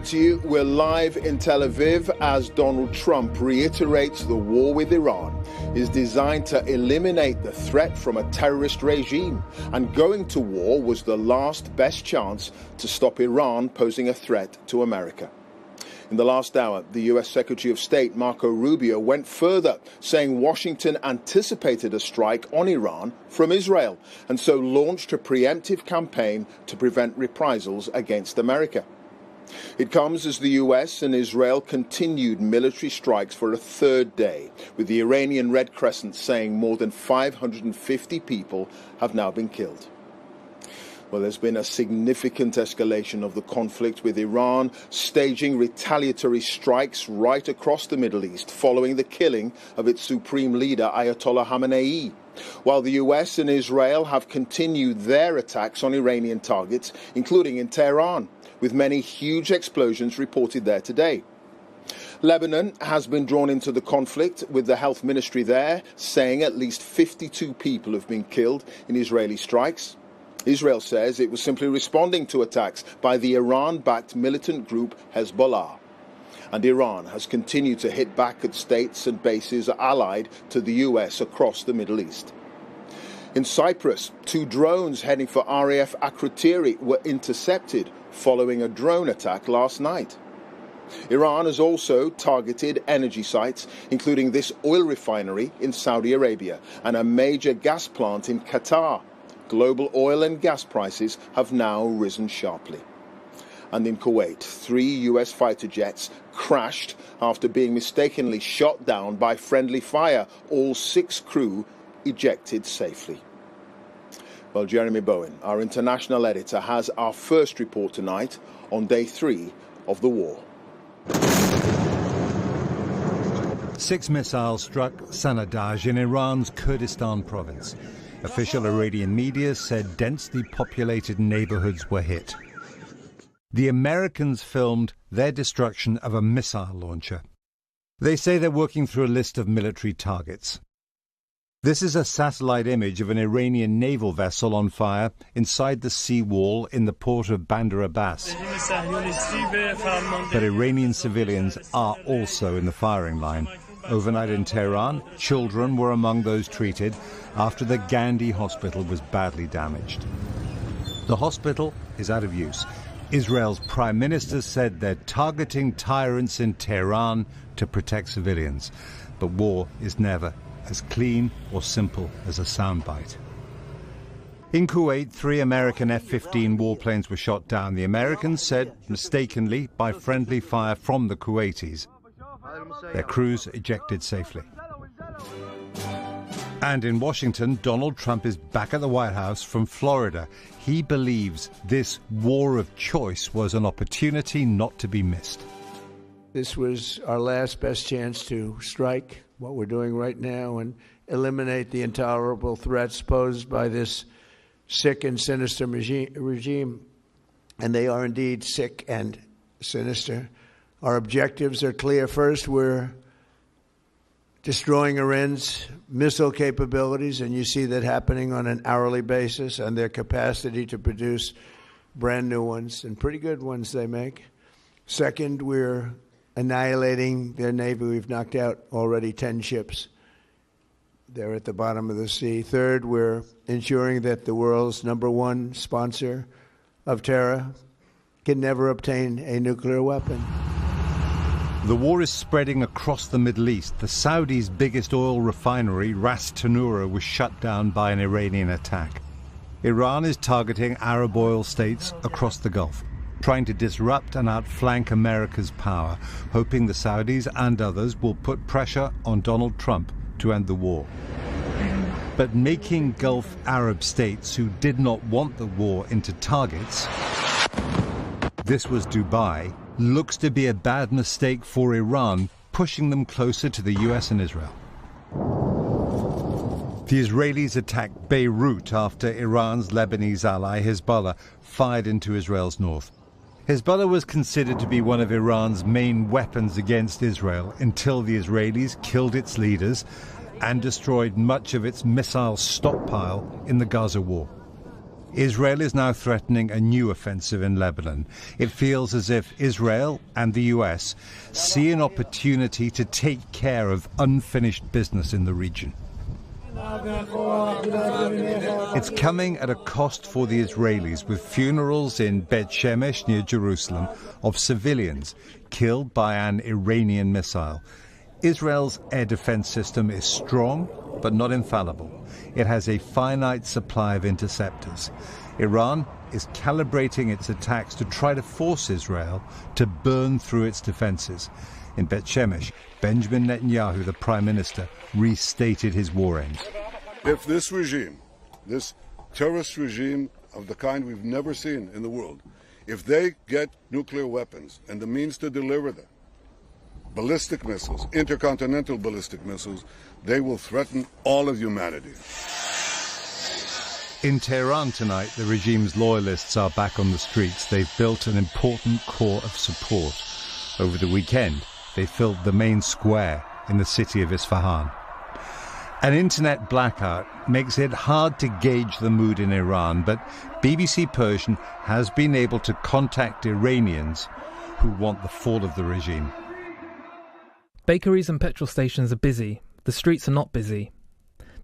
We're live in Tel Aviv as Donald Trump reiterates the war with Iran is designed to eliminate the threat from a terrorist regime, and going to war was the last best chance to stop Iran posing a threat to America. In the last hour, the U.S. Secretary of State Marco Rubio went further, saying Washington anticipated a strike on Iran from Israel and so launched a preemptive campaign to prevent reprisals against America. It comes as the US and Israel continued military strikes for a third day, with the Iranian Red Crescent saying more than 550 people have now been killed. Well, there's been a significant escalation of the conflict, with Iran staging retaliatory strikes right across the Middle East following the killing of its supreme leader, Ayatollah Khamenei. While the US and Israel have continued their attacks on Iranian targets, including in Tehran, with many huge explosions reported there today. Lebanon has been drawn into the conflict, with the health ministry there saying at least 52 people have been killed in Israeli strikes. Israel says it was simply responding to attacks by the Iran-backed militant group Hezbollah. And Iran has continued to hit back at states and bases allied to the US across the Middle East. In Cyprus, 2 drones heading for RAF Akrotiri were intercepted following a drone attack last night. Iran has also targeted energy sites, including this oil refinery in Saudi Arabia and a major gas plant in Qatar. Global oil and gas prices have now risen sharply. And in Kuwait, 3 US fighter jets crashed after being mistakenly shot down by friendly fire. All 6 crew ejected safely. Well, Jeremy Bowen, our international editor, has our first report tonight on day 3 of the war. 6 missiles struck Sanadaj in Iran's Kurdistan province. Official Iranian media said densely populated neighborhoods were hit. The Americans filmed their destruction of a missile launcher. They say they're working through a list of military targets. This is a satellite image of an Iranian naval vessel on fire inside the seawall in the port of Bandar Abbas. But Iranian civilians are also in the firing line. Overnight in Tehran, children were among those treated after the Gandhi hospital was badly damaged. The hospital is out of use. Israel's prime minister said they're targeting tyrants in Tehran to protect civilians. But war is never as clean or simple as a soundbite. In Kuwait, 3 American F-15 warplanes were shot down. The Americans said mistakenly by friendly fire from the Kuwaitis. Their crews ejected safely. And in Washington, Donald Trump is back at the White House from Florida. He believes this war of choice was an opportunity not to be missed. This was our last best chance to strike what we're doing right now and eliminate the intolerable threats posed by this sick and sinister regime. And they are indeed sick and sinister. Our objectives are clear. First, we're destroying Iran's missile capabilities, and you see that happening on an hourly basis, and their capacity to produce brand new ones, and pretty good ones they make. Second, we're annihilating their navy. We've knocked out already 10 ships. They're at the bottom of the sea. Third, we're ensuring that the world's #1 sponsor of terror can never obtain a nuclear weapon. The war is spreading across the Middle East. The Saudis' biggest oil refinery, Ras Tanura, was shut down by an Iranian attack. Iran is targeting Arab oil states across the Gulf, trying to disrupt and outflank America's power, hoping the Saudis and others will put pressure on Donald Trump to end the war. But making Gulf Arab states who did not want the war into targets, this was Dubai, looks to be a bad mistake for Iran, pushing them closer to the US and Israel. The Israelis attacked Beirut after Iran's Lebanese ally Hezbollah fired into Israel's north. Hezbollah was considered to be one of Iran's main weapons against Israel until the Israelis killed its leaders and destroyed much of its missile stockpile in the Gaza war. Israel is now threatening a new offensive in Lebanon. It feels as if Israel and the US see an opportunity to take care of unfinished business in the region. It's coming at a cost for the Israelis, with funerals in Bet Shemesh near Jerusalem of civilians killed by an Iranian missile. Israel's air defense system is strong, but not infallible. It has a finite supply of interceptors. Iran is calibrating its attacks to try to force Israel to burn through its defenses. In Bet Shemesh, Benjamin Netanyahu, the Prime Minister, restated his war aims. If this regime, this terrorist regime of the kind we've never seen in the world, if they get nuclear weapons and the means to deliver them, ballistic missiles, intercontinental ballistic missiles, they will threaten all of humanity. In Tehran tonight, the regime's loyalists are back on the streets. They've built an important core of support. Over the weekend, they filled the main square in the city of Isfahan. An internet blackout makes it hard to gauge the mood in Iran, but BBC Persian has been able to contact Iranians who want the fall of the regime. Bakeries and petrol stations are busy. The streets are not busy.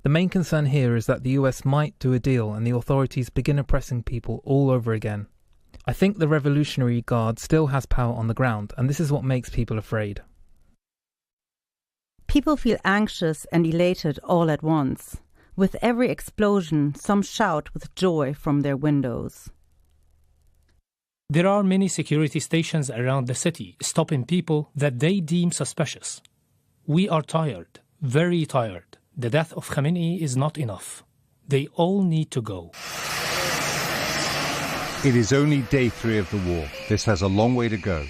The main concern here is that the US might do a deal and the authorities begin oppressing people all over again. I think the Revolutionary Guard still has power on the ground, and this is what makes people afraid. People feel anxious and elated all at once. With every explosion, some shout with joy from their windows. There are many security stations around the city stopping people that they deem suspicious. We are tired, very tired. The death of Khamenei is not enough. They all need to go. It is only day 3 of the war. This has a long way to go.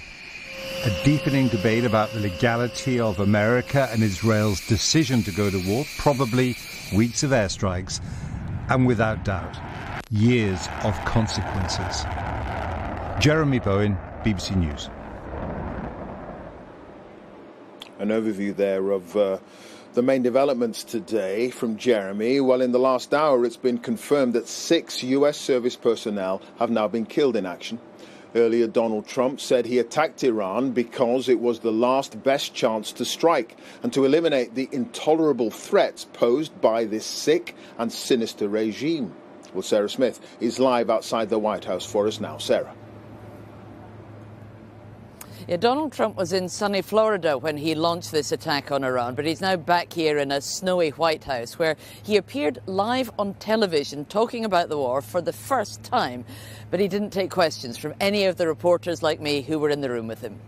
A deepening debate about the legality of America and Israel's decision to go to war, probably weeks of airstrikes, and without doubt, years of consequences. Jeremy Bowen, BBC News. An overview there of the main developments today from Jeremy. Well, in the last hour, it's been confirmed that 6 US service personnel have now been killed in action. Earlier, Donald Trump said he attacked Iran because it was the last best chance to strike and to eliminate the intolerable threats posed by this sick and sinister regime. Well, Sarah Smith is live outside the White House for us now. Sarah. Yeah, Donald Trump was in sunny Florida when he launched this attack on Iran, but he's now back here in a snowy White House where he appeared live on television talking about the war for the first time, but he didn't take questions from any of the reporters like me who were in the room with him.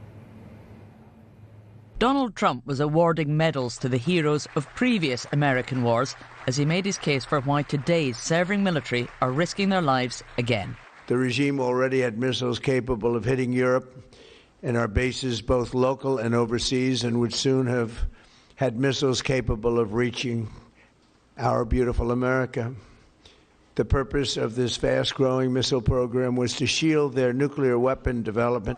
Donald Trump was awarding medals to the heroes of previous American wars as he made his case for why today's serving military are risking their lives again. The regime already had missiles capable of hitting Europe and our bases, both local and overseas, and would soon have had missiles capable of reaching our beautiful America. The purpose of this fast-growing missile program was to shield their nuclear weapon development.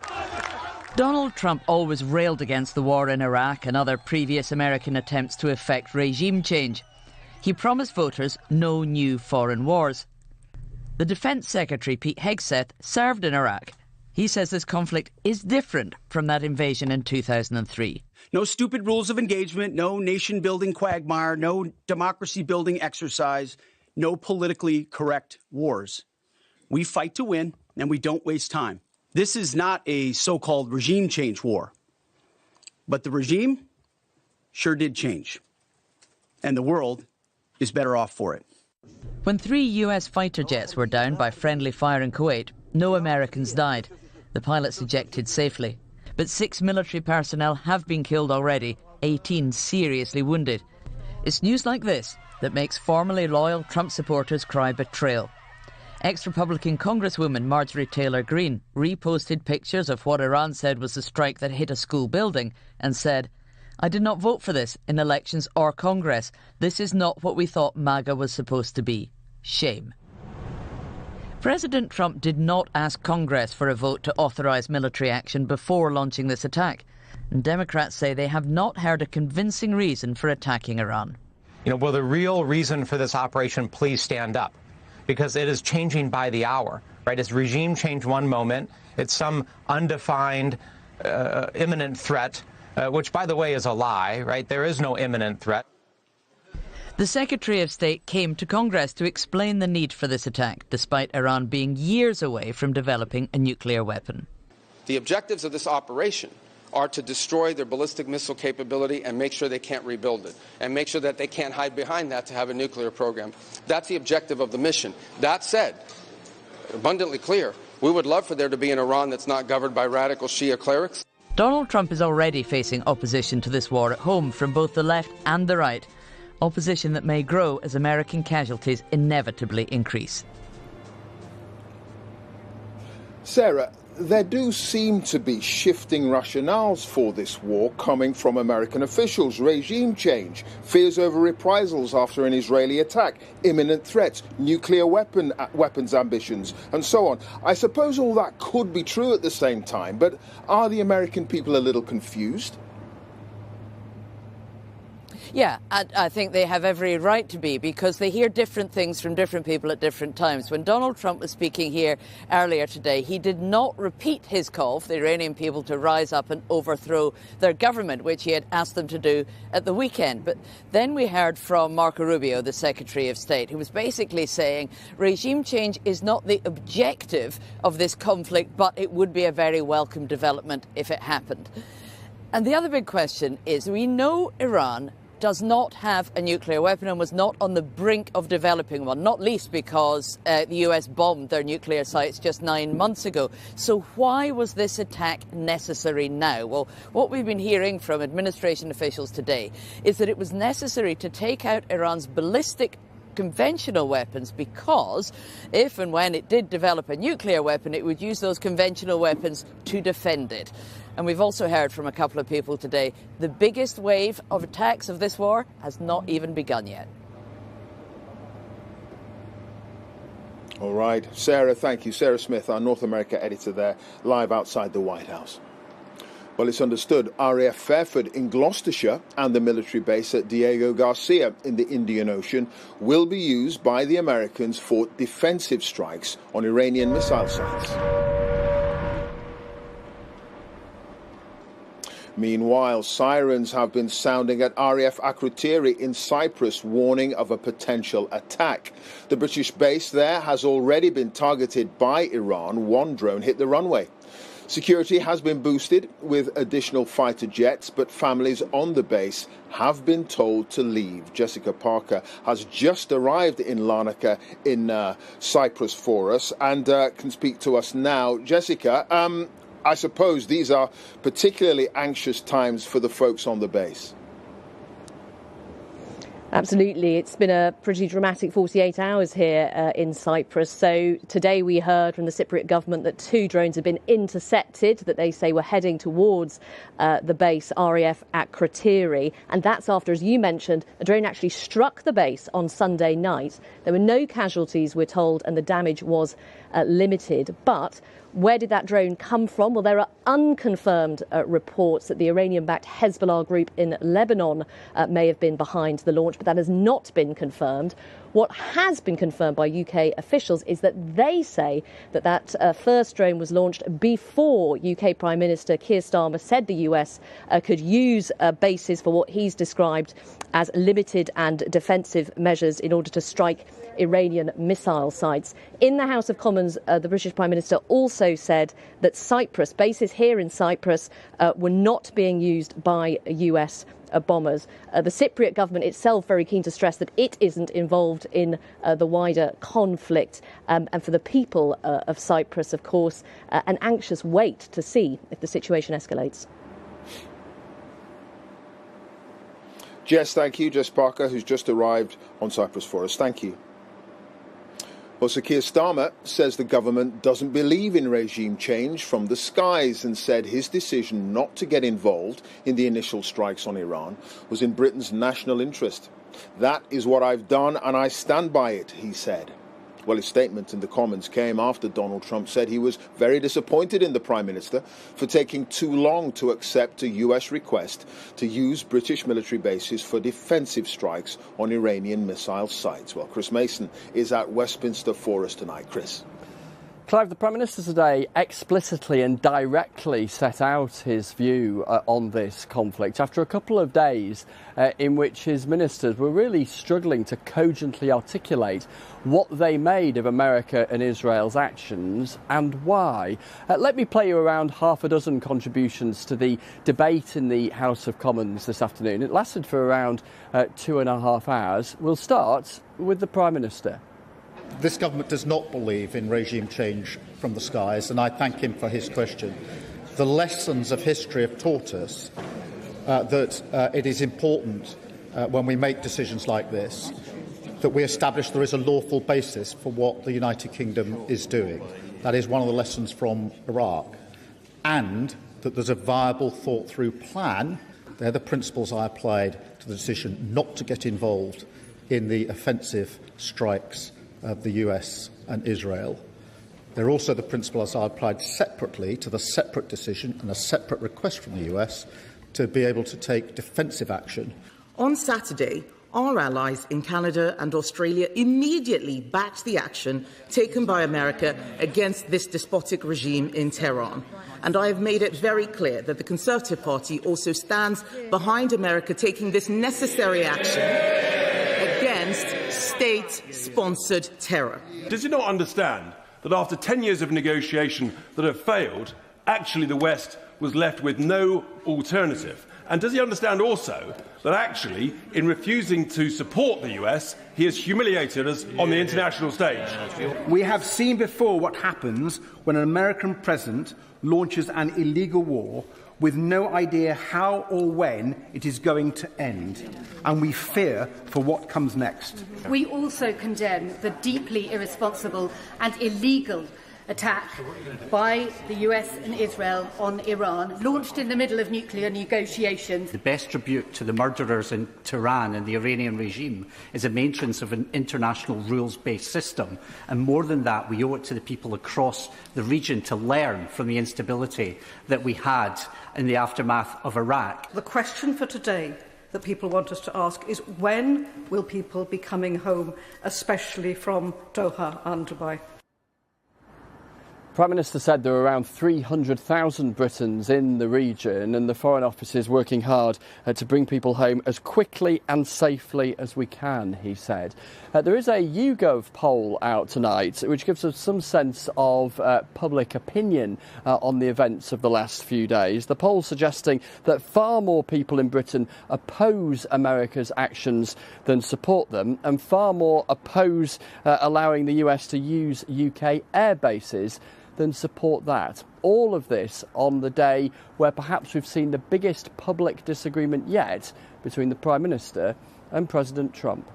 Donald Trump always railed against the war in Iraq and other previous American attempts to effect regime change. He promised voters no new foreign wars. The Defence Secretary, Pete Hegseth, served in Iraq. He says this conflict is different from that invasion in 2003. No stupid rules of engagement, no nation-building quagmire, no democracy-building exercise, no politically correct wars. We fight to win, and we don't waste time. This is not a so-called regime change war. But the regime sure did change. And the world is better off for it. When 3 US fighter jets were down by friendly fire in Kuwait, no Americans died. The pilots ejected safely. But 6 military personnel have been killed already, 18 seriously wounded. It's news like this that makes formerly loyal Trump supporters cry betrayal. Ex-Republican Congresswoman Marjorie Taylor Greene reposted pictures of what Iran said was the strike that hit a school building and said, "I did not vote for this in elections or Congress. This is not what we thought MAGA was supposed to be. Shame." President Trump did not ask Congress for a vote to authorise military action before launching this attack. And Democrats say they have not heard a convincing reason for attacking Iran. Will the real reason for this operation please stand up? because it is changing by the hour, right? It's regime change one moment, it's some undefined imminent threat, which, by the way, is a lie, right? There is no imminent threat. The Secretary of State came to Congress to explain the need for this attack, despite Iran being years away from developing a nuclear weapon. The objectives of this operation are to destroy their ballistic missile capability and make sure they can't rebuild it, and make sure that they can't hide behind that to have a nuclear program. That's the objective of the mission. That said, abundantly clear, we would love for there to be an Iran that's not governed by radical Shia clerics. Donald Trump is already facing opposition to this war at home from both the left and the right. Opposition that may grow as American casualties inevitably increase. Sarah, there do seem to be shifting rationales for this war coming from American officials. Regime change, fears over reprisals after an Israeli attack, imminent threats, nuclear weapons ambitions, and so on. I suppose all that could be true at the same time, but are the American people a little confused? Yeah, I think they have every right to be, because they hear different things from different people at different times. When Donald Trump was speaking here earlier today, he did not repeat his call for the Iranian people to rise up and overthrow their government, which he had asked them to do at the weekend. But then we heard from Marco Rubio, the Secretary of State, who was basically saying regime change is not the objective of this conflict, but it would be a very welcome development if it happened. And the other big question is, we know Iran does not have a nuclear weapon and was not on the brink of developing one, not least because the US bombed their nuclear sites just 9 months ago. So why was this attack necessary now? Well, what we've been hearing from administration officials today is that it was necessary to take out Iran's ballistic conventional weapons, because if and when it did develop a nuclear weapon, it would use those conventional weapons to defend it. And we've also heard from a couple of people today, the biggest wave of attacks of this war has not even begun yet. All right. Sarah, thank you. Sarah Smith, our North America editor there, live outside the White House. Well, it's understood RAF Fairford in Gloucestershire and the military base at Diego Garcia in the Indian Ocean will be used by the Americans for defensive strikes on Iranian missile sites. Meanwhile, sirens have been sounding at RAF Akrotiri in Cyprus, warning of a potential attack. The British base there has already been targeted by Iran. One drone hit the runway. Security has been boosted with additional fighter jets, but families on the base have been told to leave. Jessica Parker has just arrived in Larnaca in Cyprus for us and can speak to us now. Jessica, I suppose these are particularly anxious times for the folks on the base. Absolutely. It's been a pretty dramatic 48 hours here in Cyprus. So today we heard from the Cypriot government that 2 drones have been intercepted, that they say were heading towards the base RAF at Kratiri. And that's after, as you mentioned, a drone actually struck the base on Sunday night. There were no casualties, we're told, and the damage was limited. But where did that drone come from? Well, there are unconfirmed reports that the Iranian-backed Hezbollah group in Lebanon may have been behind the launch, but that has not been confirmed. What has been confirmed by UK officials is that they say that that first drone was launched before UK Prime Minister Keir Starmer said the US could use bases for what he's described as limited and defensive measures in order to strike Iranian missile sites. In the House of Commons, the British Prime Minister also said that Cyprus, bases here in Cyprus, were not being used by US bombers. The Cypriot government itself very keen to stress that it isn't involved in the wider conflict. And for the people of Cyprus, of course, an anxious wait to see if the situation escalates. Jess, thank you. Jess Parker, who's just arrived on Cyprus for us. Thank you. Well, Sir Keir Starmer says the government doesn't believe in regime change from the skies and said his decision not to get involved in the initial strikes on Iran was in Britain's national interest. That is what I've done and I stand by it, he said. Well, his statement in the Commons came after Donald Trump said he was very disappointed in the Prime Minister for taking too long to accept a US request to use British military bases for defensive strikes on Iranian missile sites. Well, Chris Mason is at Westminster for us tonight. Chris. Clive, the Prime Minister today explicitly and directly set out his view on this conflict after a couple of days in which his ministers were really struggling to cogently articulate what they made of America and Israel's actions and why. Let me play you around half a dozen contributions to the debate in the House of Commons this afternoon. It lasted for around 2.5 hours. We'll start with the Prime Minister. This government does not believe in regime change from the skies, and I thank him for his question. The lessons of history have taught us that it is important when we make decisions like this that we establish there is a lawful basis for what the United Kingdom is doing. That is one of the lessons from Iraq. And that there's a viable, thought-through plan. They're the principles I applied to the decision not to get involved in the offensive strikes of the US and Israel. They're also the principles I applied separately to the separate decision and a separate request from the US to be able to take defensive action. On Saturday, our allies in Canada and Australia immediately backed the action taken by America against this despotic regime in Tehran. And I have made it very clear that the Conservative Party also stands behind America taking this necessary action against state-sponsored terror. Does he not understand that after 10 years of negotiation that have failed, actually the West was left with no alternative? And does he understand also that actually, in refusing to support the US, he has humiliated us on the international stage? We have seen before what happens when an American president launches an illegal war with no idea how or when it is going to end, and we fear for what comes next. We also condemn the deeply irresponsible and illegal attack by the US and Israel on Iran, launched in the middle of nuclear negotiations. The best tribute to the murderers in Tehran and the Iranian regime is a maintenance of an international rules-based system. And more than that, we owe it to the people across the region to learn from the instability that we had in the aftermath of Iraq. The question for today that people want us to ask is when will people be coming home, especially from Doha and Dubai? Prime Minister said there are around 300,000 Britons in the region, and the Foreign Office is working hard to bring people home as quickly and safely as we can, he said. There is a YouGov poll out tonight which gives us some sense of public opinion on the events of the last few days. The poll suggesting that far more people in Britain oppose America's actions than support them, and far more oppose allowing the US to use UK air bases than support that. All of this on the day where perhaps we've seen the biggest public disagreement yet between the Prime Minister and President Trump.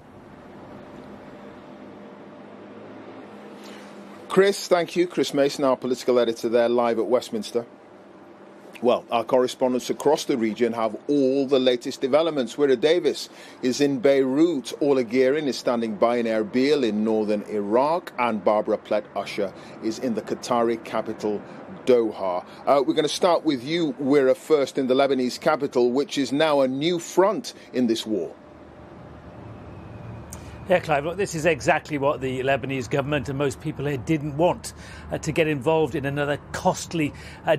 Chris, thank you. Chris Mason, our political editor there, live at Westminster. Well, our correspondents across the region have all the latest developments. Wira Davis is in Beirut. Ola Gearin is standing by in Erbil in northern Iraq. And Barbara Plett-Usher is in the Qatari capital, Doha. We're going to start with you, Wira, first in the Lebanese capital, which is now a new front in this war. Yeah, Clive, look, this is exactly what the Lebanese government and most people here didn't want, to get involved in another costly,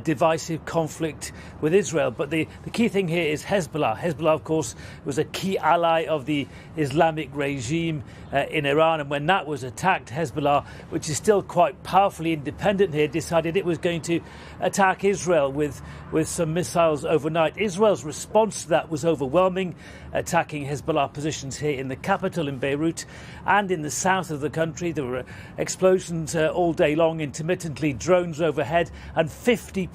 divisive conflict with Israel. But the key thing here is Hezbollah. Hezbollah, of course, was a key ally of the Islamic regime in Iran. And when that was attacked, Hezbollah, which is still quite powerfully independent here, decided it was going to attack Israel with some missiles overnight. Israel's response to that was overwhelming, attacking Hezbollah positions here in the capital, in Beirut, and in the south of the country. There were explosions all day long, intermittently, drones overhead, and 52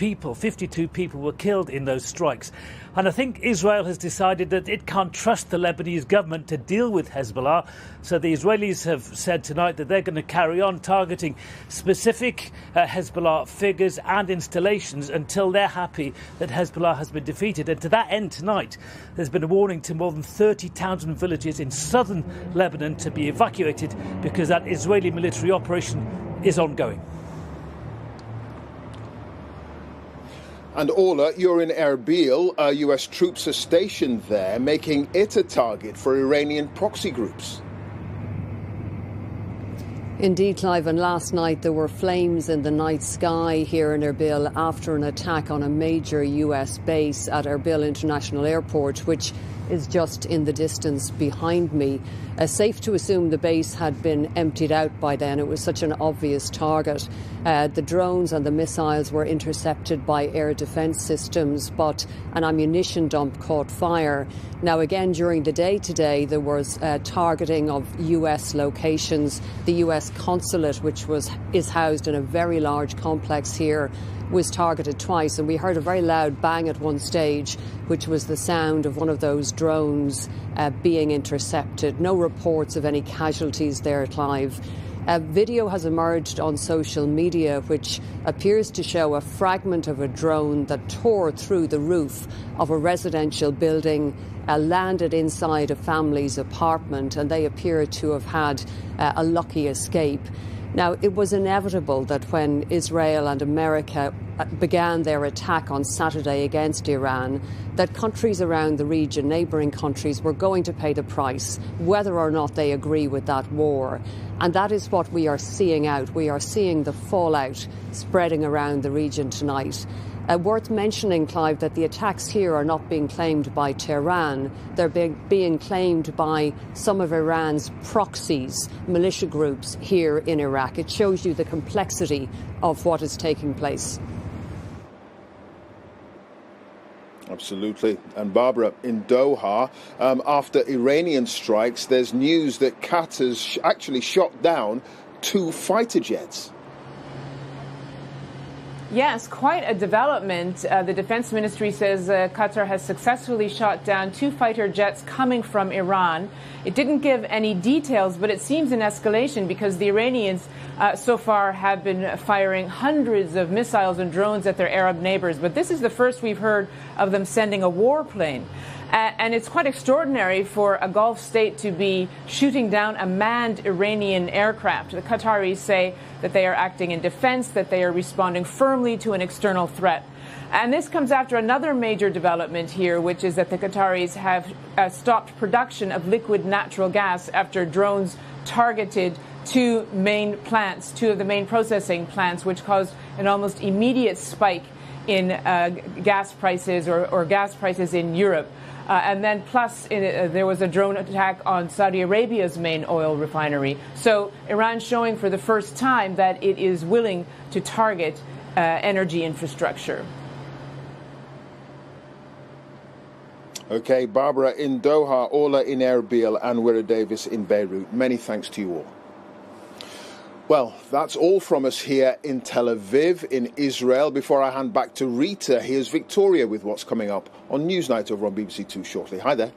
people were killed in those strikes. And I think Israel has decided that it can't trust the Lebanese government to deal with Hezbollah. So the Israelis have said tonight that they're going to carry on targeting specific Hezbollah figures and installations until they're happy that Hezbollah has been defeated. And to that end tonight, there's been a warning to more than 30 towns and villages in southern Lebanon Iran to be evacuated because that Israeli military operation is ongoing. And Ola, you're in Erbil. US troops are stationed there, making it a target for Iranian proxy groups. Indeed, Clive, and last night there were flames in the night sky here in Erbil after an attack on a major US base at Erbil International Airport, which is just in the distance behind me. Safe to assume the base had been emptied out by then. It was such an obvious target. The drones and the missiles were intercepted by air defence systems, but an ammunition dump caught fire. Now, again, during the day today, there was targeting of US locations. The US consulate, which is housed in a very large complex here, was targeted twice, and we heard a very loud bang at one stage, which was the sound of one of those drones being intercepted. No reports of any casualties there, Clive. A video has emerged on social media which appears to show a fragment of a drone that tore through the roof of a residential building, landed inside a family's apartment, and they appear to have had a lucky escape. Now, it was inevitable that when Israel and America began their attack on Saturday against Iran, that countries around the region, neighbouring countries, were going to pay the price, whether or not they agree with that war. And that is what we are seeing out. We are seeing the fallout spreading around the region tonight. Worth mentioning, Clive, that the attacks here are not being claimed by Tehran. They're being claimed by some of Iran's proxies, militia groups here in Iraq. It shows you the complexity of what is taking place. Absolutely. And Barbara, in Doha, after Iranian strikes, there's news that Qatar's actually shot down 2 fighter jets. Yes, quite a development. The Defense Ministry says Qatar has successfully shot down 2 fighter jets coming from Iran. It didn't give any details, but it seems an escalation because the Iranians so far have been firing hundreds of missiles and drones at their Arab neighbors. But this is the first we've heard of them sending a warplane. And it's quite extraordinary for a Gulf state to be shooting down a manned Iranian aircraft. The Qataris say that they are acting in defense, that they are responding firmly to an external threat. And this comes after another major development here, which is that the Qataris have stopped production of liquid natural gas after drones targeted 2 of the main processing plants, which caused an almost immediate spike in gas prices or gas prices in Europe. And then plus there was a drone attack on Saudi Arabia's main oil refinery. So Iran showing for the first time that it is willing to target energy infrastructure. OK, Barbara in Doha, Ola in Erbil and Wira Davis in Beirut. Many thanks to you all. Well, that's all from us here in Tel Aviv, in Israel. Before I hand back to Rita, here's Victoria with what's coming up on Newsnight over on BBC Two shortly. Hi there.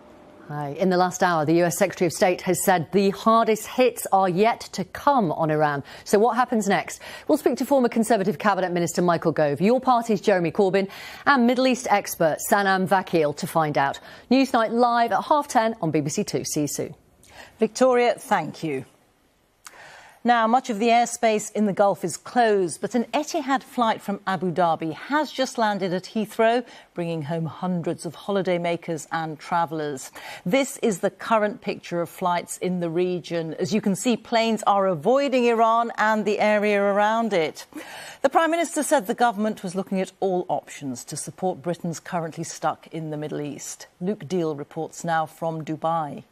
Hi. In the last hour, the US Secretary of State has said the hardest hits are yet to come on Iran. So what happens next? We'll speak to former Conservative Cabinet Minister Michael Gove, your party's Jeremy Corbyn, and Middle East expert Sanam Vakil to find out. Newsnight live at 10:30 on BBC Two. See you soon. Victoria, thank you. Now, much of the airspace in the Gulf is closed, but an Etihad flight from Abu Dhabi has just landed at Heathrow, bringing home hundreds of holidaymakers and travellers. This is the current picture of flights in the region. As you can see, planes are avoiding Iran and the area around it. The Prime Minister said the government was looking at all options to support Britons currently stuck in the Middle East. Luke Deal reports now from Dubai.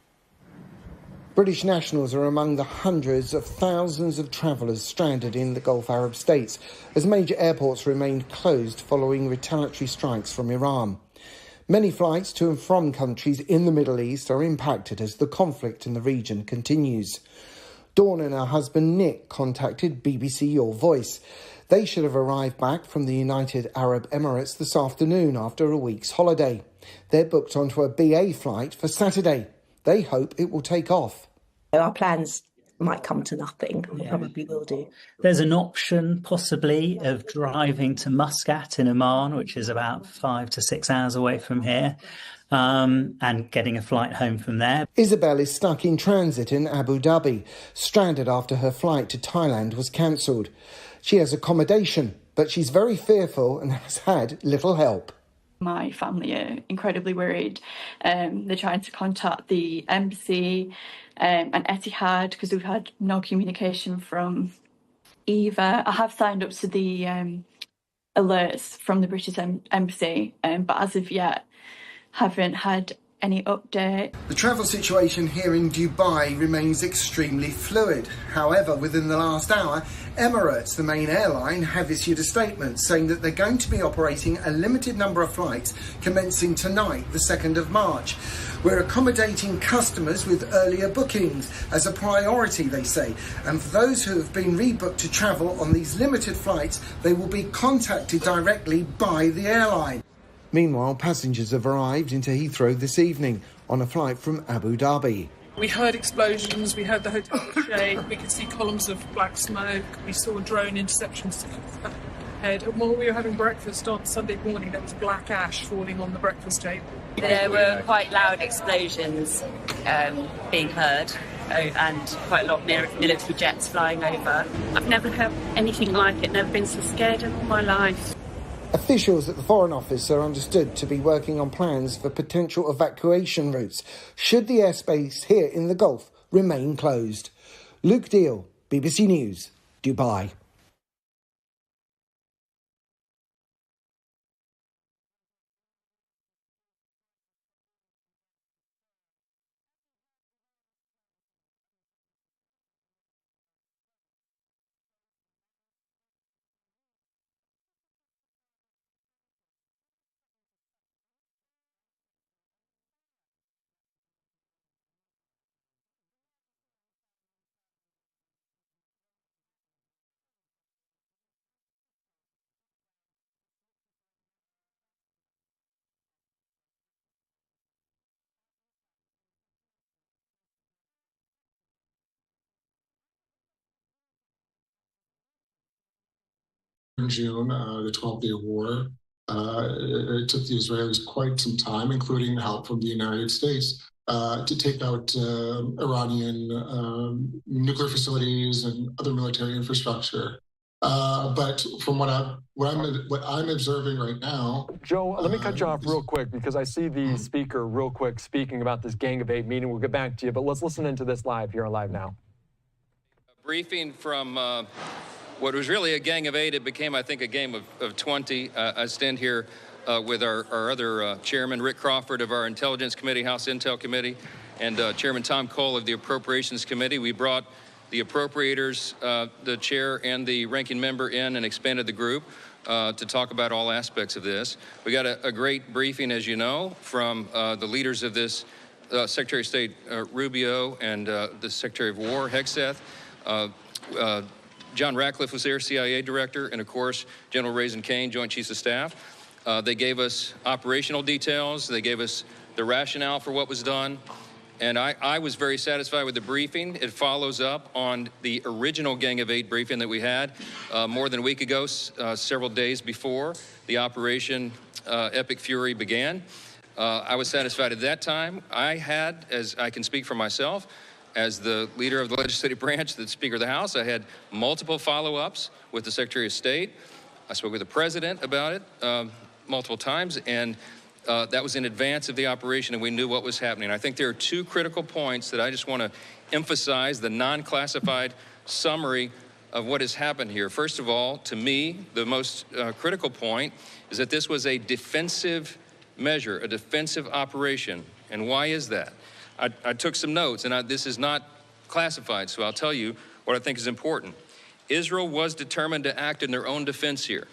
British nationals are among the hundreds of thousands of travellers stranded in the Gulf Arab states as major airports remain closed following retaliatory strikes from Iran. Many flights to and from countries in the Middle East are impacted as the conflict in the region continues. Dawn and her husband Nick contacted BBC Your Voice. They should have arrived back from the United Arab Emirates this afternoon after a week's holiday. They're booked onto a BA flight for Saturday. They hope it will take off. Our plans might come to nothing. It probably will do. There's an option, possibly, of driving to Muscat in Oman, which is about 5 to 6 hours away from here, and getting a flight home from there. Isabel is stuck in transit in Abu Dhabi, stranded after her flight to Thailand was cancelled. She has accommodation, but she's very fearful and has had little help. My family are incredibly worried. They're trying to contact the embassy and Etihad because we've had no communication from either. I have signed up to the alerts from the British embassy, but as of yet, haven't had any update. The travel situation here in Dubai remains extremely fluid. However, within the last hour, Emirates, the main airline, have issued a statement saying that they're going to be operating a limited number of flights commencing tonight, the 2nd of March. We're accommodating customers with earlier bookings as a priority, they say. And for those who have been rebooked to travel on these limited flights, they will be contacted directly by the airline. Meanwhile, passengers have arrived into Heathrow this evening on a flight from Abu Dhabi. We heard explosions, we heard the hotel shake, we could see columns of black smoke, we saw drone interceptions ahead. And while we were having breakfast on Sunday morning, there was black ash falling on the breakfast table. There were quite loud explosions being heard and quite a lot of military jets flying over. I've never had anything like it, never been so scared in all my life. Officials at the Foreign Office are understood to be working on plans for potential evacuation routes should the airspace here in the Gulf remain closed. Luke Deal, BBC News, Dubai. In June, the 12-day war, it took the Israelis quite some time, including help from the United States, to take out Iranian nuclear facilities and other military infrastructure. But from what I'm observing right now, Joe, let me cut you off real quick because I see the speaker real quick speaking about this Gang of 8 meeting. We'll get back to you, but let's listen into this live here on Live Now. A briefing from what was really a gang of 8, it became, I think, a game of 20. I stand here with our other chairman, Rick Crawford, of our Intelligence Committee, House Intel Committee, and Chairman Tom Cole of the Appropriations Committee. We brought the appropriators, the chair and the ranking member in and expanded the group to talk about all aspects of this. We got a great briefing, as you know, from the leaders of this, Secretary of State Rubio and the Secretary of War, Hegseth. John Ratcliffe was there, CIA director, and of course, General Raisin Kane, Joint Chiefs of Staff. They gave us operational details. They gave us the rationale for what was done. And I was very satisfied with the briefing. It follows up on the original Gang of 8 briefing that we had more than a week ago, several days before the Operation Epic Fury began. I was satisfied at that time. I had, as I can speak for myself, as the leader of the legislative branch, the Speaker of the House, I had multiple follow-ups with the Secretary of State. I spoke with the President about it multiple times, and that was in advance of the operation, and we knew what was happening. I think there are two critical points that I just want to emphasize, the non-classified summary of what has happened here. First of all, to me, the most critical point is that this was a defensive measure, a defensive operation. And why is that? I took some notes, and this is not classified, so I'll tell you what I think is important. Israel was determined to act in their own defense here,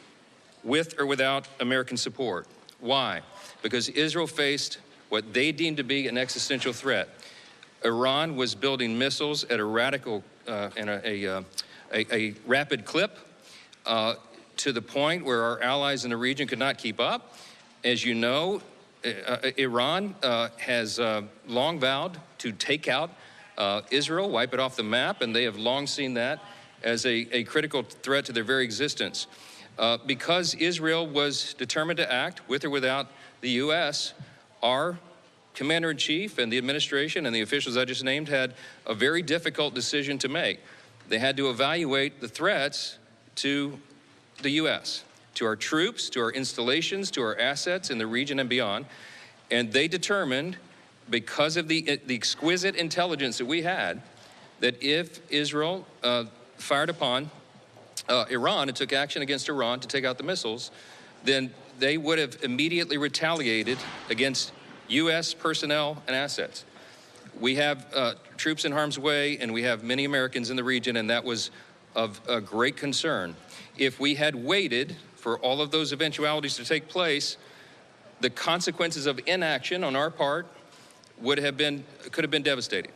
with or without American support. Why? Because Israel faced what they deemed to be an existential threat. Iran was building missiles at a radical and a rapid clip to the point where our allies in the region could not keep up. As you know, Iran has long vowed to take out Israel, wipe it off the map, and they have long seen that as a critical threat to their very existence. Because Israel was determined to act, with or without the U.S., our commander-in-chief and the administration and the officials I just named had a very difficult decision to make. They had to evaluate the threats to the U.S., to our troops, to our installations, to our assets in the region and beyond. And they determined, because of the exquisite intelligence that we had, that if Israel fired upon Iran and took action against Iran to take out the missiles, then they would have immediately retaliated against U.S. personnel and assets. We have troops in harm's way, and we have many Americans in the region, and that was of great concern. If we had waited for all of those eventualities to take place, the consequences of inaction on our part could have been devastating.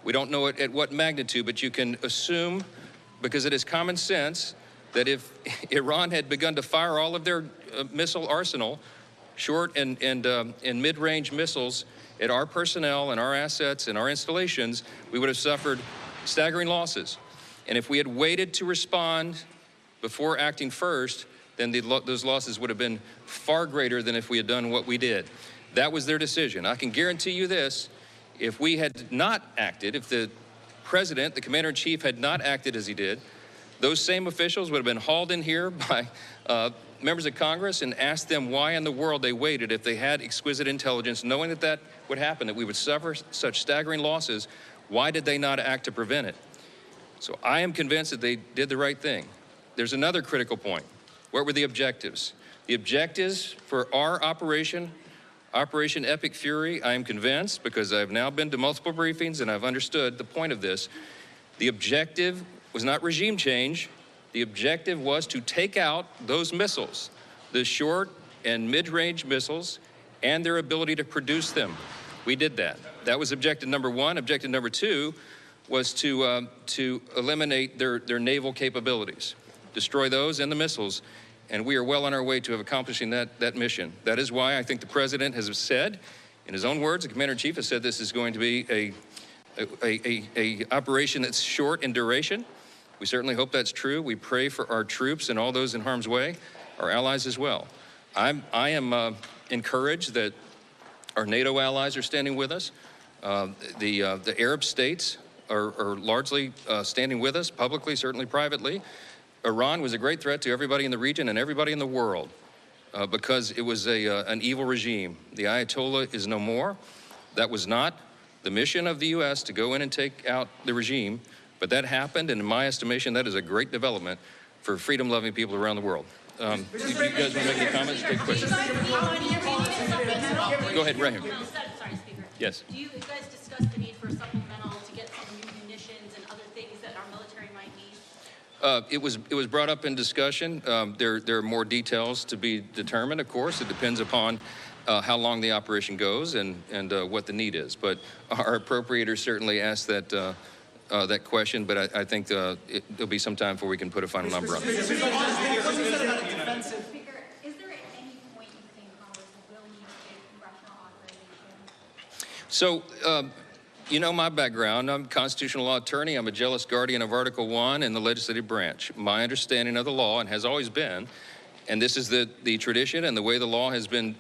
We don't know at what magnitude, but you can assume, because it is common sense, that if Iran had begun to fire all of their missile arsenal, short and mid-range missiles, at our personnel and our assets and our installations, we would have suffered staggering losses. And if we had waited to respond before acting first, then those losses would have been far greater than if we had done what we did. That was their decision. I can guarantee you this: if we had not acted, if the president, the commander-in-chief, had not acted as he did, those same officials would have been hauled in here by members of Congress and asked them why in the world they waited if they had exquisite intelligence, knowing that that would happen, that we would suffer such staggering losses. Why did they not act to prevent it? So I am convinced that they did the right thing. There's another critical point. What were the objectives? The objectives for our Operation Epic Fury, I am convinced, because I've now been to multiple briefings and I've understood the point of this, the objective was not regime change. The objective was to take out those missiles, the short and mid-range missiles, and their ability to produce them. We did that. That was objective number one. Objective number two was to eliminate their naval capabilities, destroy those and the missiles. And we are well on our way to accomplishing that mission. That is why I think the president has said, in his own words, the commander-in-chief has said this is going to be a operation that's short in duration. We certainly hope that's true. We pray for our troops and all those in harm's way, our allies as well. I am encouraged that our NATO allies are standing with us. The Arab states are largely standing with us, publicly, certainly privately. Iran was a great threat to everybody in the region and everybody in the world because it was an evil regime. The Ayatollah is no more. That was not the mission of the U.S. to go in and take out the regime, but that happened, and in my estimation, that is a great development for freedom-loving people around the world. You guys want to make any comments? Take questions. Go ahead, Rahim. Sorry, Speaker. Yes. Do you guys discuss the need for a supplemental to get some new munitions and other things that our military might need? It was brought up in discussion. There are more details to be determined, of course. It depends upon how long the operation goes and what the need is. But our appropriators certainly asked that that question, but I think there'll be some time before we can put a final number on it. Speaker, is there at any point you think Congress will need a congressional authorization? So, you know my background. I'm a constitutional law attorney. I'm a jealous guardian of Article 1 in the legislative branch. My understanding of the law, and has always been, and this is the tradition and the way the law has been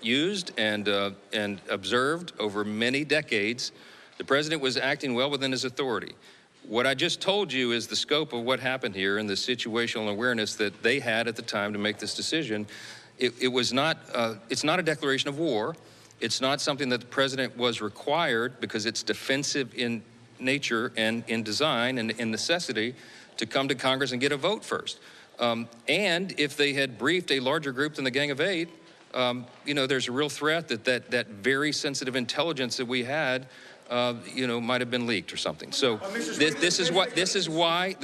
used and observed over many decades, the president was acting well within his authority. What I just told you is the scope of what happened here and the situational awareness that they had at the time to make this decision. It's not a declaration of war. It's not something that the president was required, because it's defensive in nature and in design and in necessity, to come to Congress and get a vote first. And if they had briefed a larger group than the Gang of Eight, you know, there's a real threat that very sensitive intelligence that we had, you know, might have been leaked or something. So this is why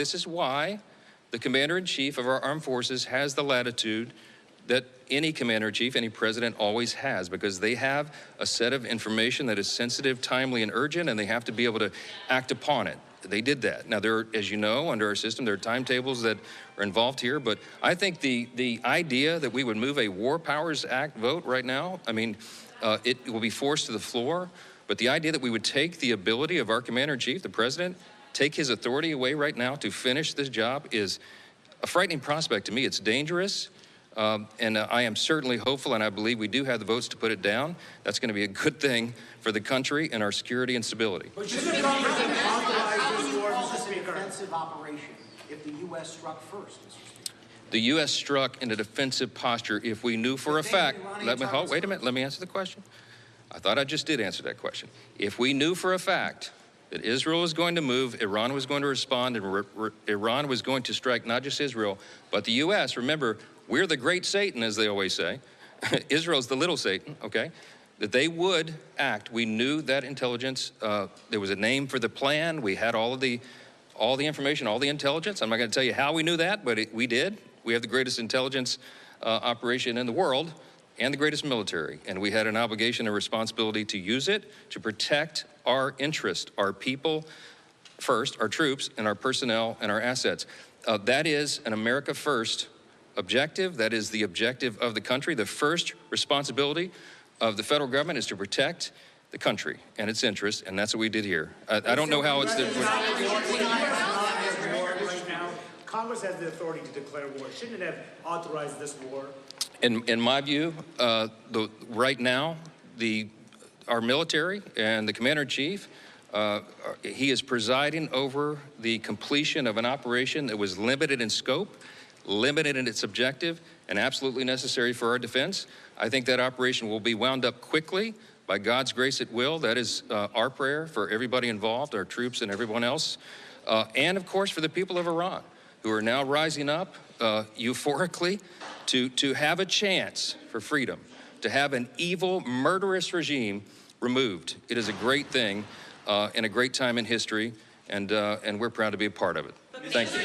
the commander-in-chief of our armed forces has the latitude that any commander-in-chief, any president always has, because they have a set of information that is sensitive, timely, and urgent, and they have to be able to act upon it. They did that. Now, there are, as you know, under our system, there are timetables that are involved here, but I think the idea that we would move a War Powers Act vote right now, I mean, it will be forced to the floor. But the idea that we would take the ability of our commander-in-chief, the president, take his authority away right now to finish this job is a frightening prospect to me. It's dangerous, and I am certainly hopeful, and I believe we do have the votes to put it down. That's going to be a good thing for the country and our security and stability. But should the Congress authorize this war, Mr. Speaker? Defensive operation if the U.S. struck first, Mr. Speaker. The U.S. struck in a defensive posture if we knew for a fact. Wait a minute. Let me answer the question. I thought I just did answer that question. If we knew for a fact that Israel was going to move, Iran was going to respond, and Iran was going to strike not just Israel, but the U.S. Remember, we're the great Satan, as they always say. Israel's the little Satan, okay? That they would act. We knew that intelligence. There was a name for the plan. We had all the information, all the intelligence. I'm not going to tell you how we knew that, but we did. We have the greatest intelligence operation in the world and the greatest military. And we had an obligation and responsibility to use it to protect our interest, our people first, our troops, and our personnel and our assets. That is an America first objective. That is the objective of the country. The first responsibility of the federal government is to protect the country and its interests, and that's what we did here. I don't know how it's... Congress has the authority to declare war. Shouldn't it have authorized this war? In my view, right now, our military and the commander-in-chief, he is presiding over the completion of an operation that was limited in scope, limited in its objective, and absolutely necessary for our defense. I think that operation will be wound up quickly. By God's grace, it will. That is our prayer for everybody involved, our troops and everyone else. And, of course, for the people of Iran, who are now rising up euphorically to have a chance for freedom, to have an evil, murderous regime removed. It is a great thing and a great time in history, and we're proud to be a part of it. Thank you.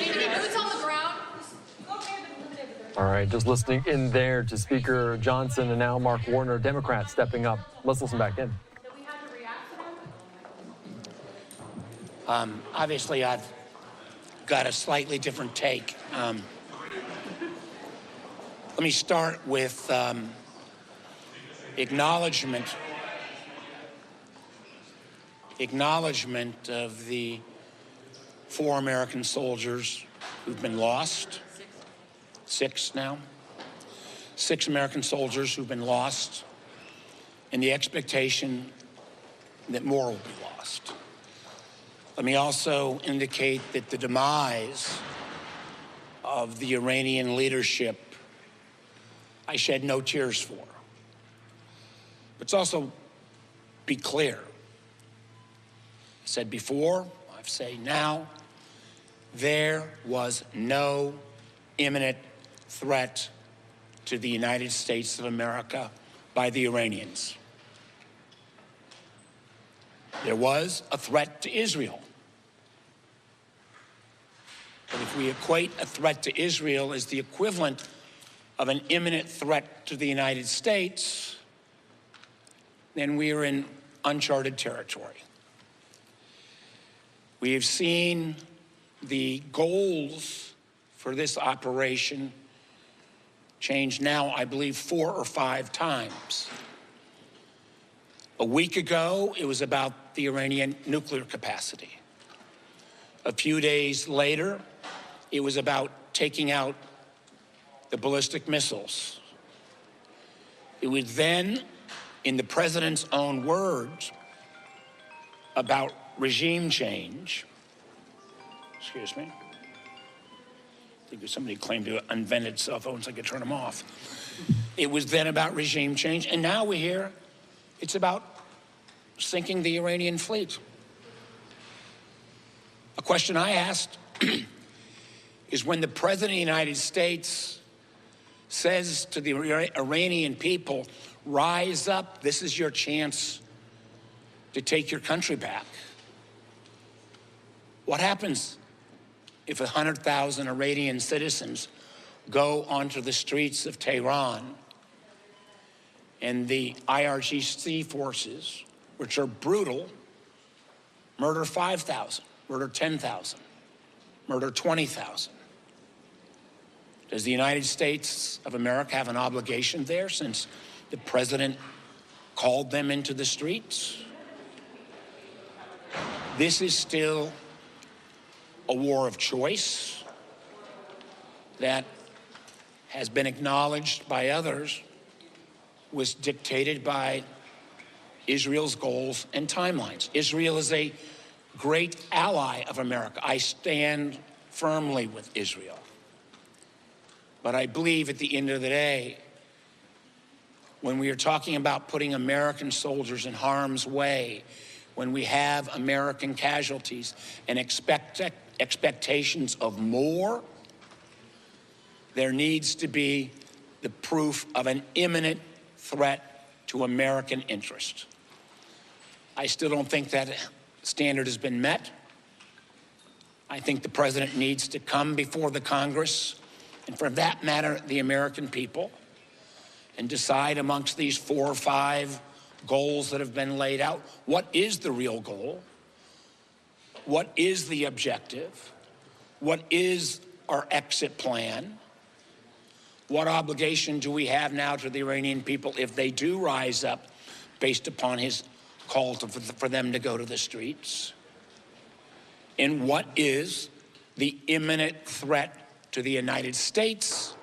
All right, just listening in there to Speaker Johnson and now Mark Warner, Democrats stepping up. Let's listen back in. Obviously, I've got a slightly different take. Let me start with acknowledgement of the 4 American soldiers who've been lost. 6 now. 6 American soldiers who've been lost, and the expectation that more will be lost. Let me also indicate that the demise of the Iranian leadership, I shed no tears for. Let's also be clear. I said before, I say now, there was no imminent threat to the United States of America by the Iranians. There was a threat to Israel. But if we equate a threat to Israel as the equivalent of an imminent threat to the United States, then we are in uncharted territory. We have seen the goals for this operation change now, I believe, 4 or 5 times. A week ago, it was about the Iranian nuclear capacity. A few days later, it was about taking out the ballistic missiles. It was then, in the president's own words, about regime change. Excuse me. I think somebody claimed to have invented cell phones, I could turn them off. It was then about regime change, and now we hear it's about sinking the Iranian fleet. A question I asked is, when the President of the United States says to the Iranian people, rise up, this is your chance to take your country back. What happens if 100,000 Iranian citizens go onto the streets of Tehran and the IRGC forces, which are brutal, murder 5,000, murder 10,000, murder 20,000? Does the United States of America have an obligation there, since the president called them into the streets? This is still a war of choice that has been acknowledged by others, was dictated by Israel's goals and timelines. Israel is a great ally of America. I stand firmly with Israel. But I believe at the end of the day, when we are talking about putting American soldiers in harm's way, when we have American casualties and expectations of more, there needs to be the proof of an imminent threat to American interest. I still don't think that standard has been met. I think the president needs to come before the Congress, and for that matter, the American people, and decide amongst these 4 or 5 goals that have been laid out, what is the real goal? What is the objective? What is our exit plan? What obligation do we have now to the Iranian people if they do rise up based upon his call for them to go to the streets? And what is the imminent threat to the United States'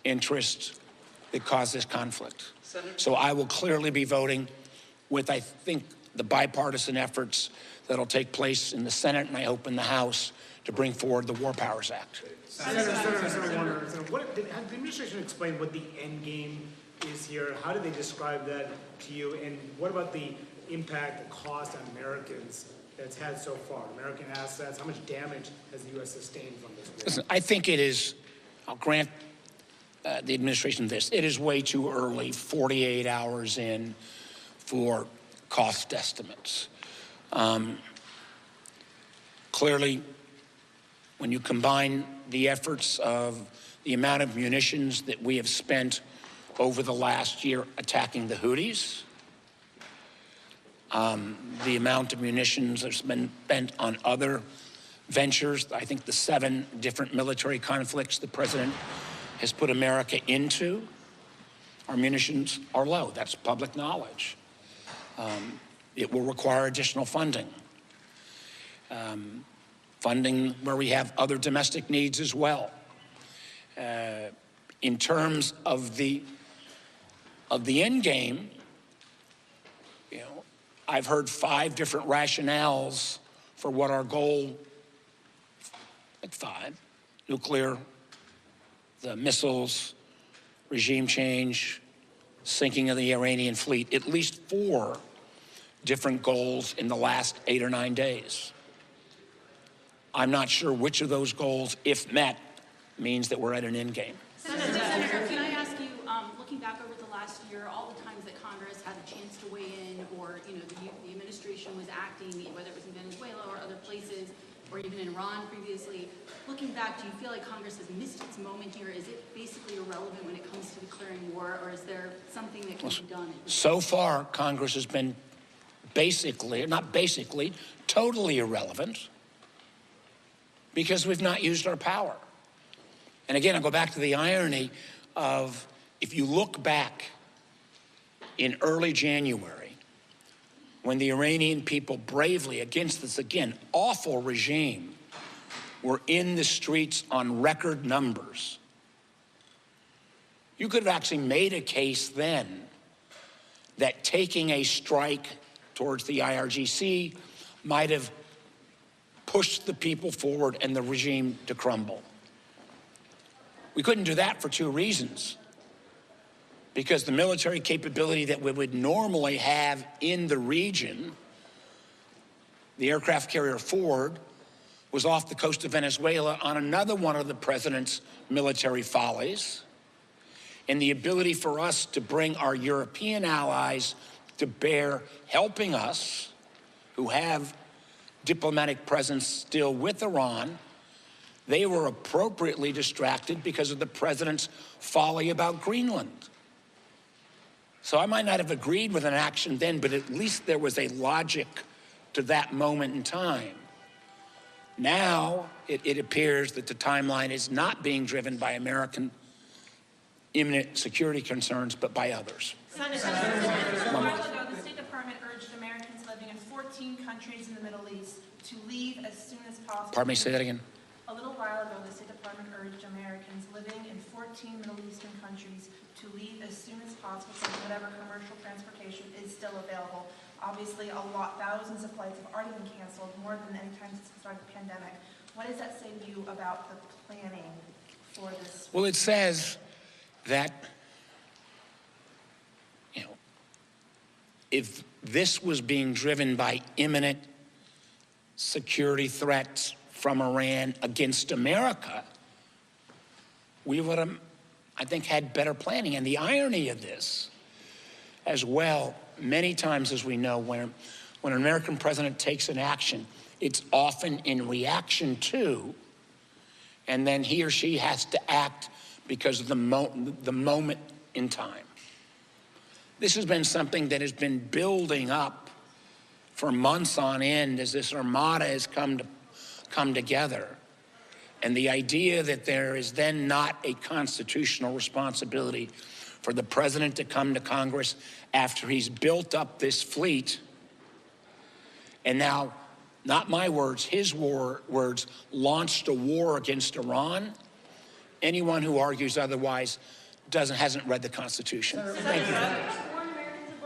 interest that caused this conflict? So I will clearly be voting with, I think, the bipartisan efforts that'll take place in the Senate and I hope in the House to bring forward the War Powers Act. Senator Warner, has the administration explained what the end game is here? How do they describe that to you? And what about the impact, the cost on Americans that's had so far? American assets, how much damage has the U.S. sustained from this war? Listen, I think it is, I'll grant the administration this, it is way too early, 48 hours in, for cost estimates. Clearly, when you combine the efforts of the amount of munitions that we have spent over the last year attacking the Houthis, the amount of munitions that's been spent on other ventures, I think the 7 different military conflicts the president has put America into, our munitions are low. That's public knowledge. It will require additional funding. Funding where we have other domestic needs as well. In terms of the end game, you know, I've heard 5 different rationales for what our goal, like 5, nuclear, the missiles, regime change, sinking of the Iranian fleet, at least 4 different goals in the last 8 or 9 days. I'm not sure which of those goals, if met, means that we're at an end game. Senator, can I ask you, looking back over the last year, all the times that Congress had a chance to weigh in, or the administration was acting, whether it was in Venezuela or other places, or even in Iran previously, looking back, do you feel like Congress has missed its moment here? Is it basically irrelevant when it comes to declaring war, or is there something that can be done? So far, Congress has been totally irrelevant, because we've not used our power. And again, I'll go back to the irony of, if you look back in early January, when the Iranian people bravely, against this, again, awful regime, were in the streets on record numbers, you could have actually made a case then that taking a strike towards the IRGC might have pushed the people forward and the regime to crumble. We couldn't do that for 2 reasons. Because the military capability that we would normally have in the region, the aircraft carrier Ford, was off the coast of Venezuela on another one of the president's military follies. And the ability for us to bring our European allies to bear, helping us, who have diplomatic presence still with Iran, they were appropriately distracted because of the president's folly about Greenland. So I might not have agreed with an action then, but at least there was a logic to that moment in time. Now it appears that the timeline is not being driven by American imminent security concerns, but by others. Senator, a while ago, the State Department urged Americans living in 14 countries in the Middle East to leave as soon as possible. Pardon me, say that again. A little while ago, the State Department urged Americans living in 14 Middle Eastern countries to leave as soon as possible so that whatever commercial transportation is still available. Obviously, thousands of flights have already been canceled, more than any time since the start of the pandemic. What does that say to you about the planning for this? Well, it says that, if this was being driven by imminent security threats from Iran against America, we would have, I think, had better planning. And the irony of this as well, many times, as we know, when an American president takes an action, it's often in reaction to, and then he or she has to act because of the moment in time. This has been something that has been building up for months on end as this armada has come together. And the idea that there is then not a constitutional responsibility for the president to come to Congress after he's built up this fleet, and now, not my words, his words, launched a war against Iran. Anyone who argues otherwise hasn't read the Constitution. Thank you.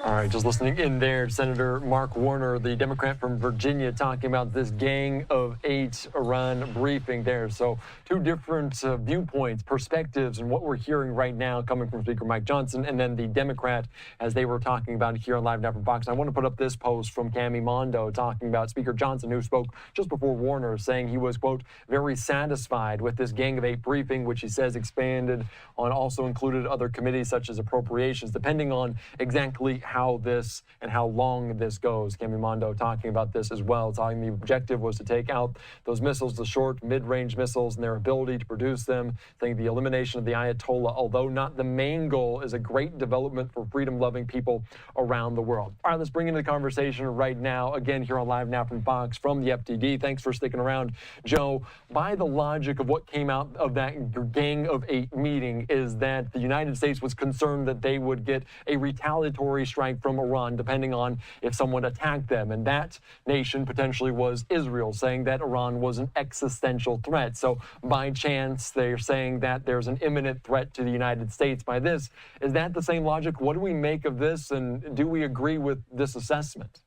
All right, just listening in there, Senator Mark Warner, the Democrat from Virginia, talking about this Gang of 8 Iran briefing there. So 2 different viewpoints, perspectives, and what we're hearing right now coming from Speaker Mike Johnson and then the Democrat as they were talking about it here on Live Now from Fox. I want to put up this post from Cami Mondo talking about Speaker Johnson, who spoke just before Warner, saying he was, quote, very satisfied with this Gang of 8 briefing, which he says expanded on, also included other committees such as appropriations, depending on exactly how this and how long this goes. Cami Mondo talking about this as well, talking the objective was to take out those missiles, the short, mid-range missiles, and their ability to produce them, saying the elimination of the Ayatollah, although not the main goal, is a great development for freedom-loving people around the world. All right, let's bring into the conversation right now, again here on Live Now from Fox, from the FTD. Thanks for sticking around. Joe, by the logic of what came out of that Gang of 8 meeting is that the United States was concerned that they would get a retaliatory strike from Iran, depending on if someone attacked them. And that nation potentially was Israel, saying that Iran was an existential threat. So by chance, they're saying that there's an imminent threat to the United States by this. Is that the same logic? What do we make of this? And do we agree with this assessment?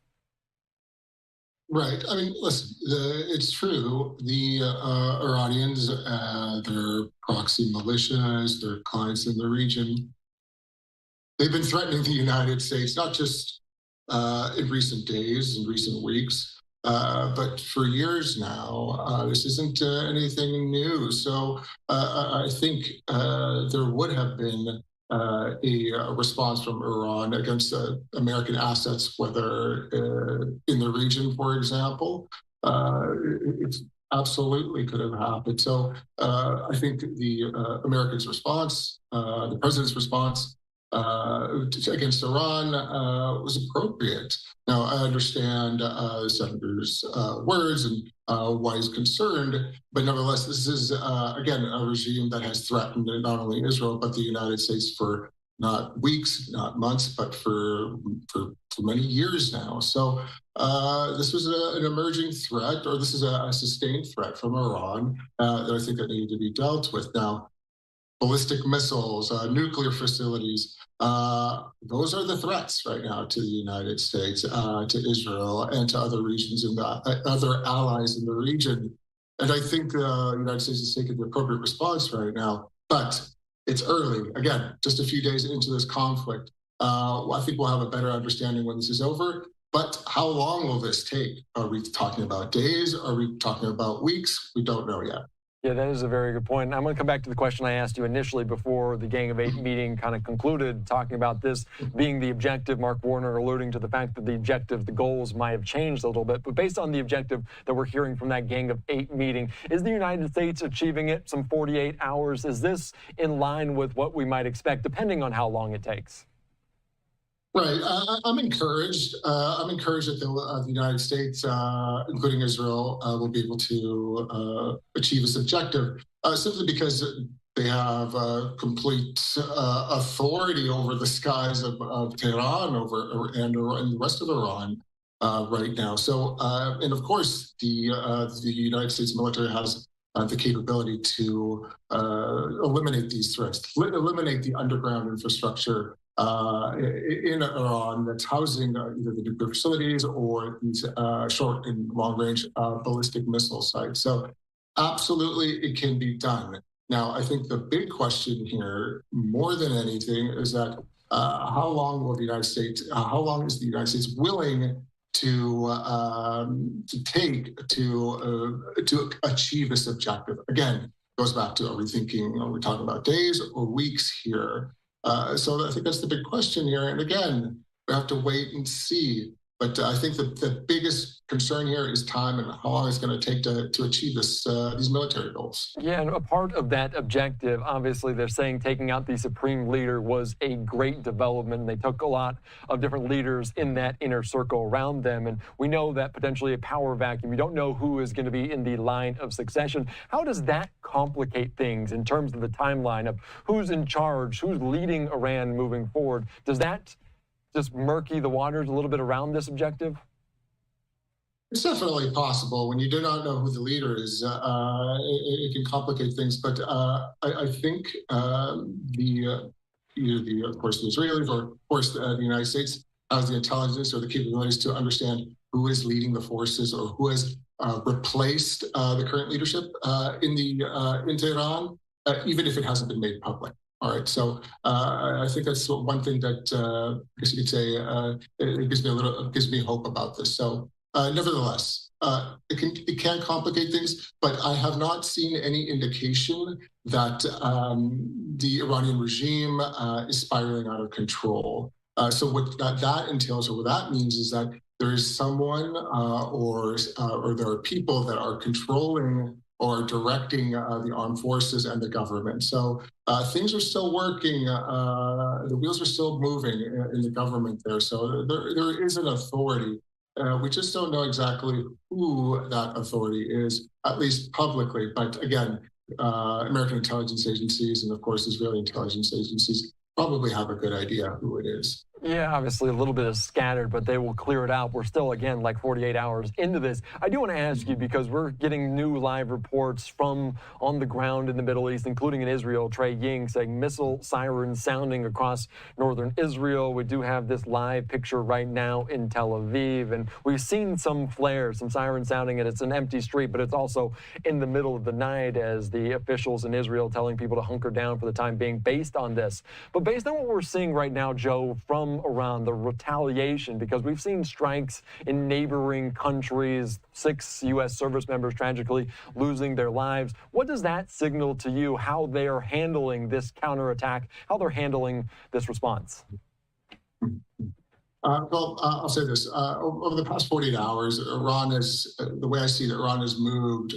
Right. I mean, listen, it's true. The Iranians, their proxy militias, their clients in the region, they've been threatening the United States, not just in recent days, in recent weeks, but for years now. This isn't anything new. So I think there would have been a response from Iran against American assets, whether in the region, for example. It absolutely could have happened. So I think the Americans' response, the president's response, against Iran was appropriate. Now, I understand the senator's words and why he's concerned, but nevertheless, this is, again, a regime that has threatened not only Israel, but the United States for not weeks, not months, but for many years now. So this was an emerging threat, or this is a sustained threat from Iran that I think that needed to be dealt with. Now, ballistic missiles, nuclear facilities, those are the threats right now to the United States, to Israel, and to other regions and other allies in the region. And I think the United States is taking the appropriate response right now. But it's early. Again, just a few days into this conflict. I think we'll have a better understanding when this is over. But how long will this take? Are we talking about days? Are we talking about weeks? We don't know yet. Yeah, that is a very good point. I'm going to come back to the question I asked you initially before the Gang of 8 meeting kind of concluded, talking about this being the objective. Mark Warner alluding to the fact that the objective, the goals might have changed a little bit. But based on the objective that we're hearing from that Gang of 8 meeting, is the United States achieving it some 48 hours? Is this in line with what we might expect, depending on how long it takes? Right. I'm encouraged. I'm encouraged that the United States, including Israel, will be able to achieve this objective simply because they have complete authority over the skies of Tehran and the rest of Iran. right now. So, and of course, the United States military has the capability to eliminate these threats, eliminate the underground infrastructure in Iran that's housing either the nuclear facilities or these short and long-range ballistic missile sites. So absolutely, it can be done. Now, I think the big question here, more than anything, is that how long will the United States, how long is the United States willing to take to achieve this objective? Again, goes back to, are we thinking, are we talking about days or weeks here? So I think that's the big question here. And again, we have to wait and see. But I think that the biggest concern here is time and how long it's going to take to achieve these military goals. Yeah, and a part of that objective, obviously, they're saying taking out the supreme leader was a great development. They took a lot of different leaders in that inner circle around them. And we know that potentially a power vacuum, you don't know who is going to be in the line of succession. How does that complicate things in terms of the timeline of who's in charge, who's leading Iran moving forward? Does that just murky the waters a little bit around this objective? It's definitely possible. When you do not know who the leader is, it can complicate things. But I think either of course, the Israelis or, of course, the United States has the intelligence or the capabilities to understand who is leading the forces or who has replaced the current leadership in Tehran, even if it hasn't been made public. All right, so I think that's one thing that I guess you could say it gives me hope about this. So nevertheless, it can complicate things, but I have not seen any indication that the Iranian regime is spiraling out of control. So what that entails, or what that means, is that there is someone or there are people that are controlling or directing the armed forces and the government. So things are still working. The wheels are still moving in the government there. So there is an authority. We just don't know exactly who that authority is, at least publicly. But again, American intelligence agencies and, of course, Israeli intelligence agencies probably have a good idea who it is. Yeah, obviously a little bit is scattered, but they will clear it out. We're still, again, like 48 hours into this. I do want to ask you, because we're getting new live reports from on the ground in the Middle East, including in Israel, Trey Ying saying missile sirens sounding across northern Israel. We do have this live picture right now in Tel Aviv, and we've seen some flares, some sirens sounding, and it's an empty street, but it's also in the middle of the night as the officials in Israel telling people to hunker down for the time being based on this. But based on what we're seeing right now, Joe, from around the retaliation, because we've seen strikes in neighboring countries, 6 U.S. service members tragically losing their lives. What does that signal to you, how they are handling this counterattack, how they're handling this response? Well, I'll say this. Over the past 48 hours, Iran has, the way I see it, Iran has moved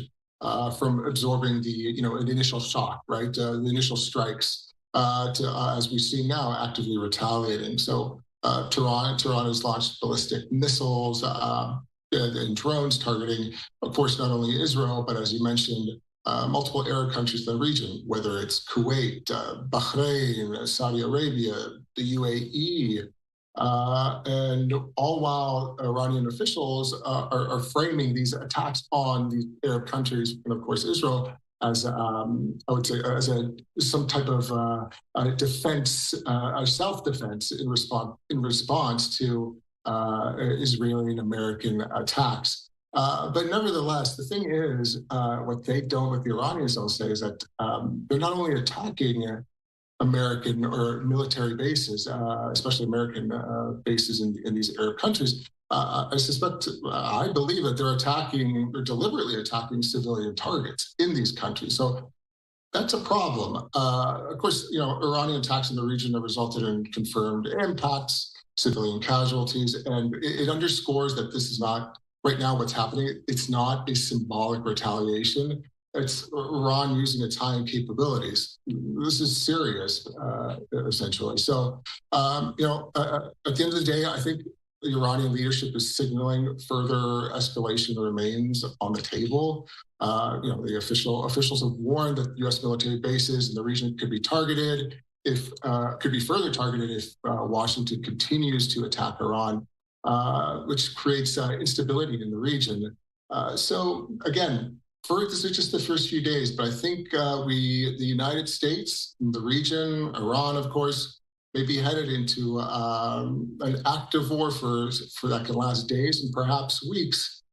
from absorbing the initial shock, right, the initial strikes, to, as we see now, actively retaliating. So Tehran has launched ballistic missiles and drones targeting, of course, not only Israel, but as you mentioned, multiple Arab countries in the region, whether it's Kuwait, Bahrain, Saudi Arabia, the UAE, and all while Iranian officials are framing these attacks on the Arab countries and, of course, Israel as I would say as some type of defense, self-defense in response to Israeli and American attacks. But nevertheless, the thing is, what they don't, what the Iranians don't say, is that they're not only attacking American or military bases, especially American bases in these Arab countries. I believe that they're deliberately attacking civilian targets in these countries. So that's a problem. Of course, Iranian attacks in the region have resulted in confirmed impacts, civilian casualties, and it underscores that this is not, right now what's happening, it's not a symbolic retaliation. It's Iran using its high-end capabilities. This is serious, essentially. So, at the end of the day, I think the Iranian leadership is signaling further escalation remains on the table. The officials have warned that U.S. military bases in the region could be targeted, could be further targeted if Washington continues to attack Iran. which creates instability in the region. So again, this is just the first few days, but I think the United States, the region, Iran, of course, may be headed into an active war that can last days and perhaps weeks,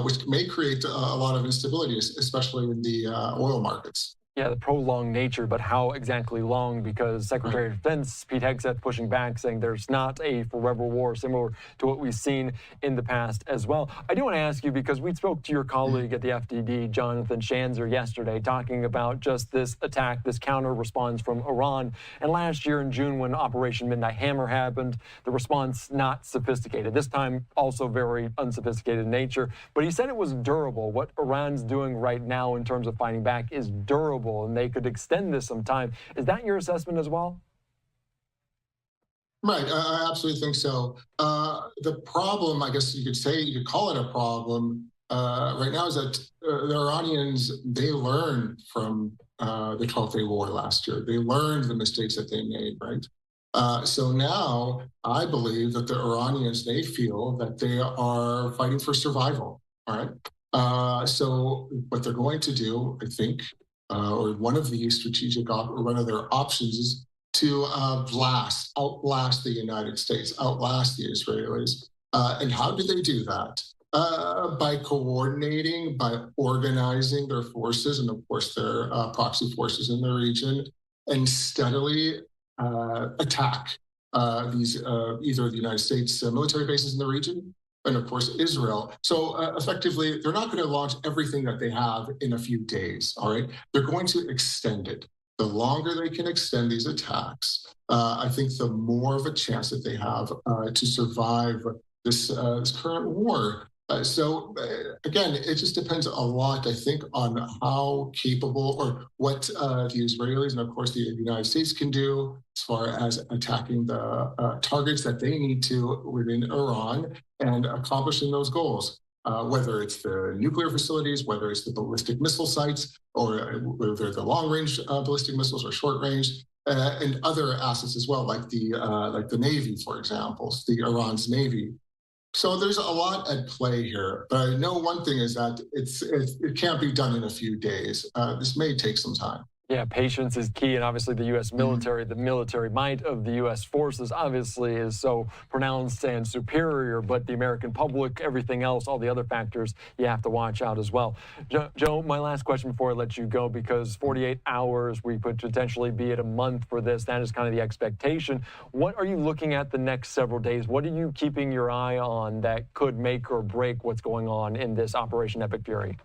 which may create a lot of instability, especially in the oil markets. Yeah, the prolonged nature, but how exactly long? Because Secretary of Defense Pete Hegseth pushing back, saying there's not a forever war, similar to what we've seen in the past as well. I do want to ask you, because we spoke to your colleague at the FDD, Jonathan Schanzer, yesterday, talking about just this attack, this counter response from Iran. And last year in June, when Operation Midnight Hammer happened, the response not sophisticated. This time, also very unsophisticated in nature. But he said it was durable. What Iran's doing right now in terms of fighting back is durable, and they could extend this some time. Is that your assessment as well? Right, I absolutely think so. The problem, I guess you could call it a problem right now, is that the Iranians, they learned from the 12th Day War last year. They learned the mistakes that they made, right? So now I believe that the Iranians, they feel that they are fighting for survival, all right? So what they're going to do, I think, or one of the one of their options is to outlast the United States, outlast the Israelis. And how do they do that? By coordinating, by organizing their forces, and of course their proxy forces in the region, and steadily attack these either the United States military bases in the region, and of course Israel. So effectively, they're not going to launch everything that they have in a few days, all right? They're going to extend it. The longer they can extend these attacks, I think the more of a chance that they have to survive this current war. Again, it just depends a lot, I think, on how capable or what the Israelis and, of course, the United States can do as far as attacking the targets that they need to within Iran and accomplishing those goals, whether it's the nuclear facilities, whether it's the ballistic missile sites, or whether the long-range ballistic missiles or short-range, and other assets as well, like the Navy, for example, Iran's Navy. So there's a lot at play here, but I know one thing is that it can't be done in a few days. This may take some time. Yeah, patience is key, and obviously the U.S. military, the military might of the U.S. forces obviously is so pronounced and superior, but the American public, everything else, all the other factors, you have to watch out as well. Joe, my last question before I let you go, because 48 hours, we could potentially be at a month for this. That is kind of the expectation. What are you looking at the next several days? What are you keeping your eye on that could make or break what's going on in this Operation Epic Fury?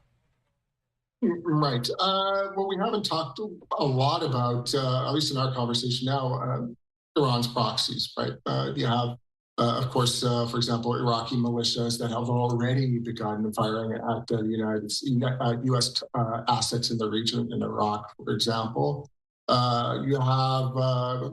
Right. Well, we haven't talked a lot about, at least in our conversation now, Iran's proxies, right? You have, of course, for example, Iraqi militias that have already begun firing at the U.S. assets in the region, in Iraq, for example. You have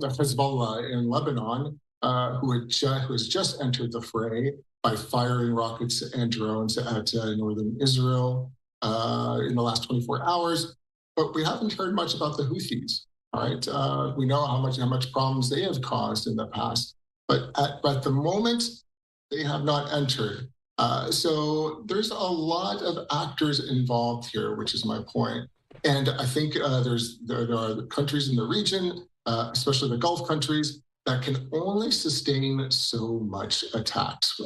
the Hezbollah in Lebanon, who has just entered the fray by firing rockets and drones at northern Israel in the last 24 hours, but we haven't heard much about the Houthis. All right, we know how much problems they have caused in the past, but at the moment they have not entered. So there's a lot of actors involved here, which is my point. And I think there are countries in the region, especially the Gulf countries, that can only sustain so much attacks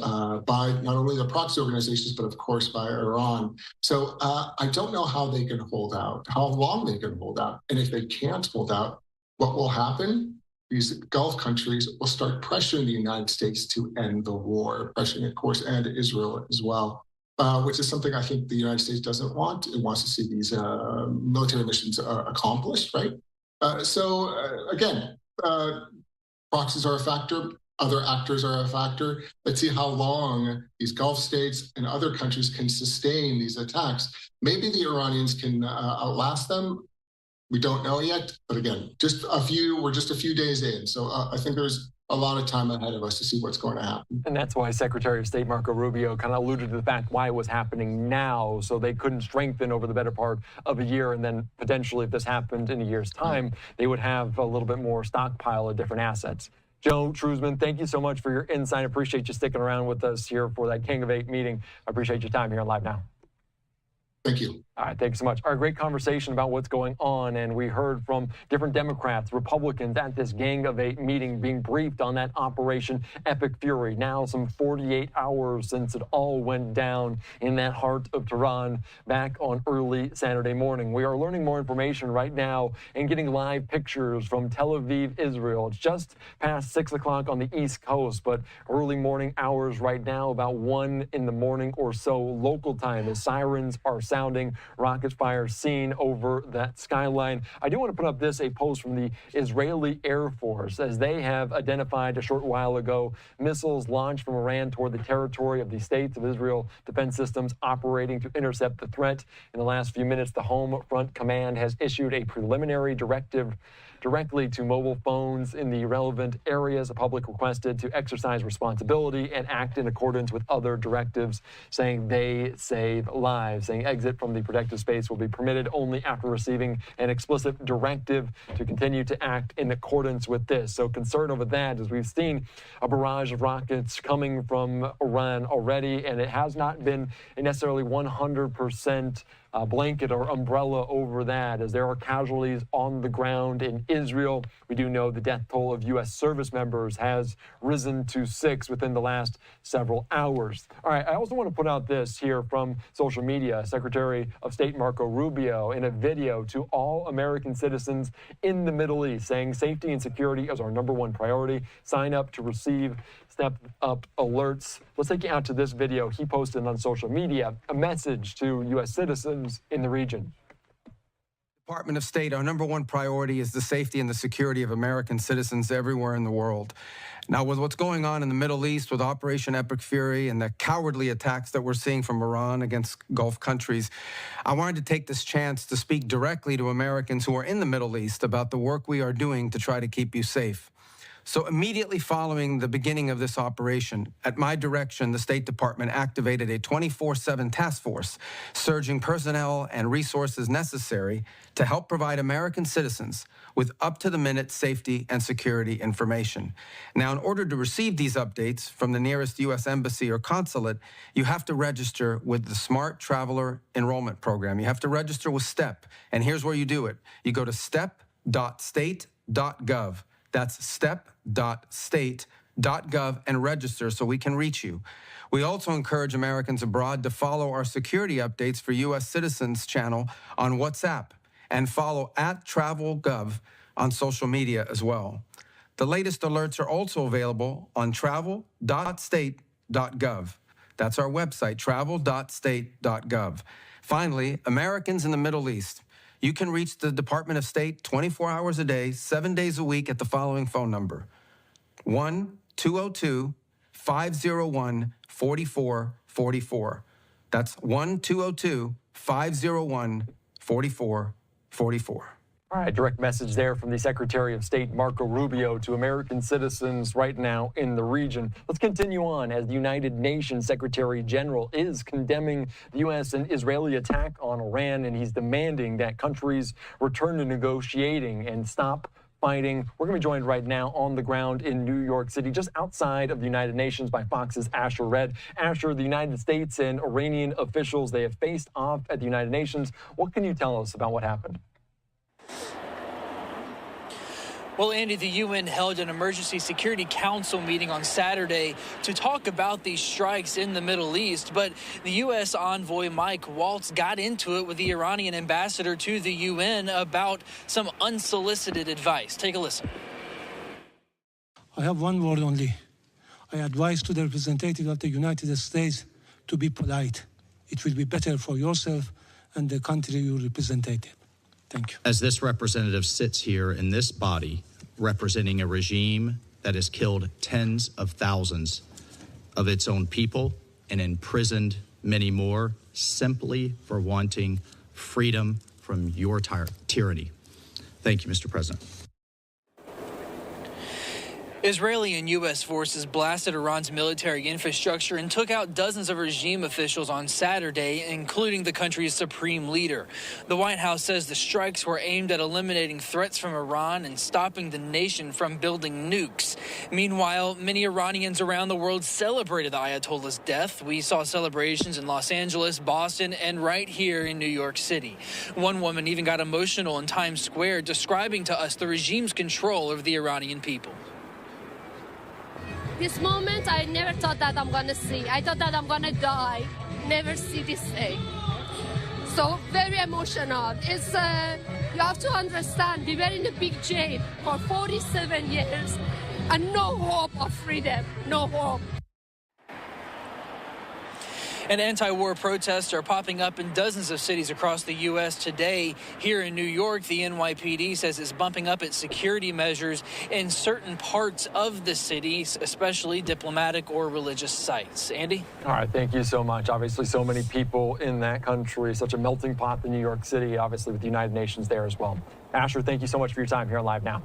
by not only the proxy organizations, but of course by Iran. So I don't know how they can hold out, how long they can hold out. And if they can't hold out, what will happen? These Gulf countries will start pressuring the United States to end the war, pressuring, of course, and Israel as well, which is something I think the United States doesn't want. It wants to see these military missions accomplished, right? Again, proxies are a factor, other actors are a factor. Let's see how long these Gulf states and other countries can sustain these attacks. Maybe the Iranians can outlast them. We don't know yet, but again, we're just a few days in. So I think there's a lot of time ahead of us to see what's going to happen. And that's why Secretary of State Marco Rubio kind of alluded to the fact why it was happening now, so they couldn't strengthen over the better part of a year, and then potentially if this happened in a year's time, they would have a little bit more stockpile of different assets. Joe Truzman, thank you so much for your insight. I appreciate you sticking around with us here for that King of 8 meeting. I appreciate your time here on Live Now. Thank you. All right, thank you so much. Our great conversation about what's going on, and we heard from different Democrats, Republicans at this Gang of 8 meeting being briefed on that Operation Epic Fury. Now some 48 hours since it all went down in that heart of Tehran back on early Saturday morning. We are learning more information right now and getting live pictures from Tel Aviv, Israel. It's just past 6 o'clock on the East Coast, but early morning hours right now, about 1 in the morning or so local time, as sirens are sounding, rocket fire seen over that skyline. I do want to put up a post from the Israeli Air Force, as they have identified a short while ago missiles launched from Iran toward the territory of the States of Israel Defense Systems operating to intercept the threat. In the last few minutes, the Home Front Command has issued a preliminary directive directly to mobile phones in the relevant areas. The public requested to exercise responsibility and act in accordance with other directives, saying they save lives, saying exit from the protected space will be permitted only after receiving an explicit directive to continue to act in accordance with this. So concern over that, as we've seen a barrage of rockets coming from Iran already, and it has not been necessarily 100% blanket or umbrella over that, as there are casualties on the ground in Israel. We do know the death toll of U.S. service members has risen to 6 within the last several hours. All right, I also want to put out this here from social media. Secretary of State Marco Rubio in a video to all American citizens in the Middle East, saying safety and security is our #1 priority. Sign up to receive step-up alerts. Let's take you out to this video he posted on social media, a message to U.S. citizens in the region. Department of State, our #1 priority is the safety and the security of American citizens everywhere in the world. Now, with what's going on in the Middle East with Operation Epic Fury and the cowardly attacks that we're seeing from Iran against Gulf countries, I wanted to take this chance to speak directly to Americans who are in the Middle East about the work we are doing to try to keep you safe. So immediately following the beginning of this operation, at my direction, the State Department activated a 24/7 task force, surging personnel and resources necessary to help provide American citizens with up-to-the-minute safety and security information. Now, in order to receive these updates from the nearest U.S. embassy or consulate, you have to register with the Smart Traveler Enrollment Program. You have to register with STEP, and here's where you do it. You go to step.state.gov. That's step.state.gov and register so we can reach you. We also encourage Americans abroad to follow our security updates for U.S. citizens channel on WhatsApp and follow @TravelGov on social media as well. The latest alerts are also available on travel.state.gov. That's our website, travel.state.gov. Finally, Americans in the Middle East, you can reach the Department of State 24 hours a day, 7 days a week at the following phone number: 1-202-501-4444. That's 1-202-501-4444. All right, direct message there from the Secretary of State Marco Rubio to American citizens right now in the region. Let's continue on, as the United Nations Secretary General is condemning the U.S. and Israeli attack on Iran, and he's demanding that countries return to negotiating and stop fighting. We're going to be joined right now on the ground in New York City, just outside of the United Nations, by Fox's Asher Red. Asher, the United States and Iranian officials, they have faced off at the United Nations. What can you tell us about what happened? Well, Andy, the UN held an Emergency Security Council meeting on Saturday to talk about these strikes in the Middle East. But the U.S. envoy Mike Waltz got into it with the Iranian ambassador to the UN about some unsolicited advice. Take a listen. I have one word only. I advise to the representative of the United States to be polite. It will be better for yourself and the country you represent. Thank you. As this representative sits here in this body, representing a regime that has killed tens of thousands of its own people and imprisoned many more simply for wanting freedom from your tyranny. Thank you, Mr. President. Israeli and U.S. forces blasted Iran's military infrastructure and took out dozens of regime officials on Saturday, including the country's supreme leader. The White House says the strikes were aimed at eliminating threats from Iran and stopping the nation from building nukes. Meanwhile, many Iranians around the world celebrated the Ayatollah's death. We saw celebrations in Los Angeles, Boston, and right here in New York City. One woman even got emotional in Times Square, describing to us the regime's control over the Iranian people. This moment, I never thought that I'm going to see. I thought that I'm going to die, never see this day. So very emotional. It's you have to understand, we were in a big jail for 47 years and no hope of freedom, no hope. And anti-war protests are popping up in dozens of cities across the U.S. today. Here in New York, the NYPD says it's bumping up its security measures in certain parts of the city, especially diplomatic or religious sites. Andy? All right, thank you so much. Obviously, so many people in that country, such a melting pot in New York City, obviously with the United Nations there as well. Asher, thank you so much for your time here on Live Now.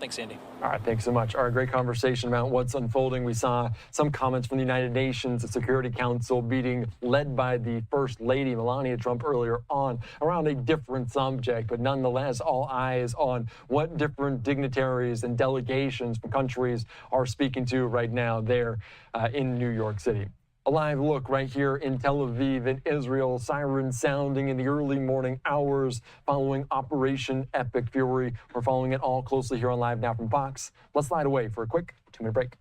Thanks, Andy. All right, thanks so much. All right, great conversation about what's unfolding. We saw some comments from the United Nations, the Security Council meeting led by the First Lady, Melania Trump, earlier on around a different subject, but nonetheless, all eyes on what different dignitaries and delegations from countries are speaking to right now there in New York City. A live look right here in Tel Aviv in Israel, sirens sounding in the early morning hours following Operation Epic Fury. We're following it all closely here on Live Now from Fox. Let's slide away for a quick 2-minute break.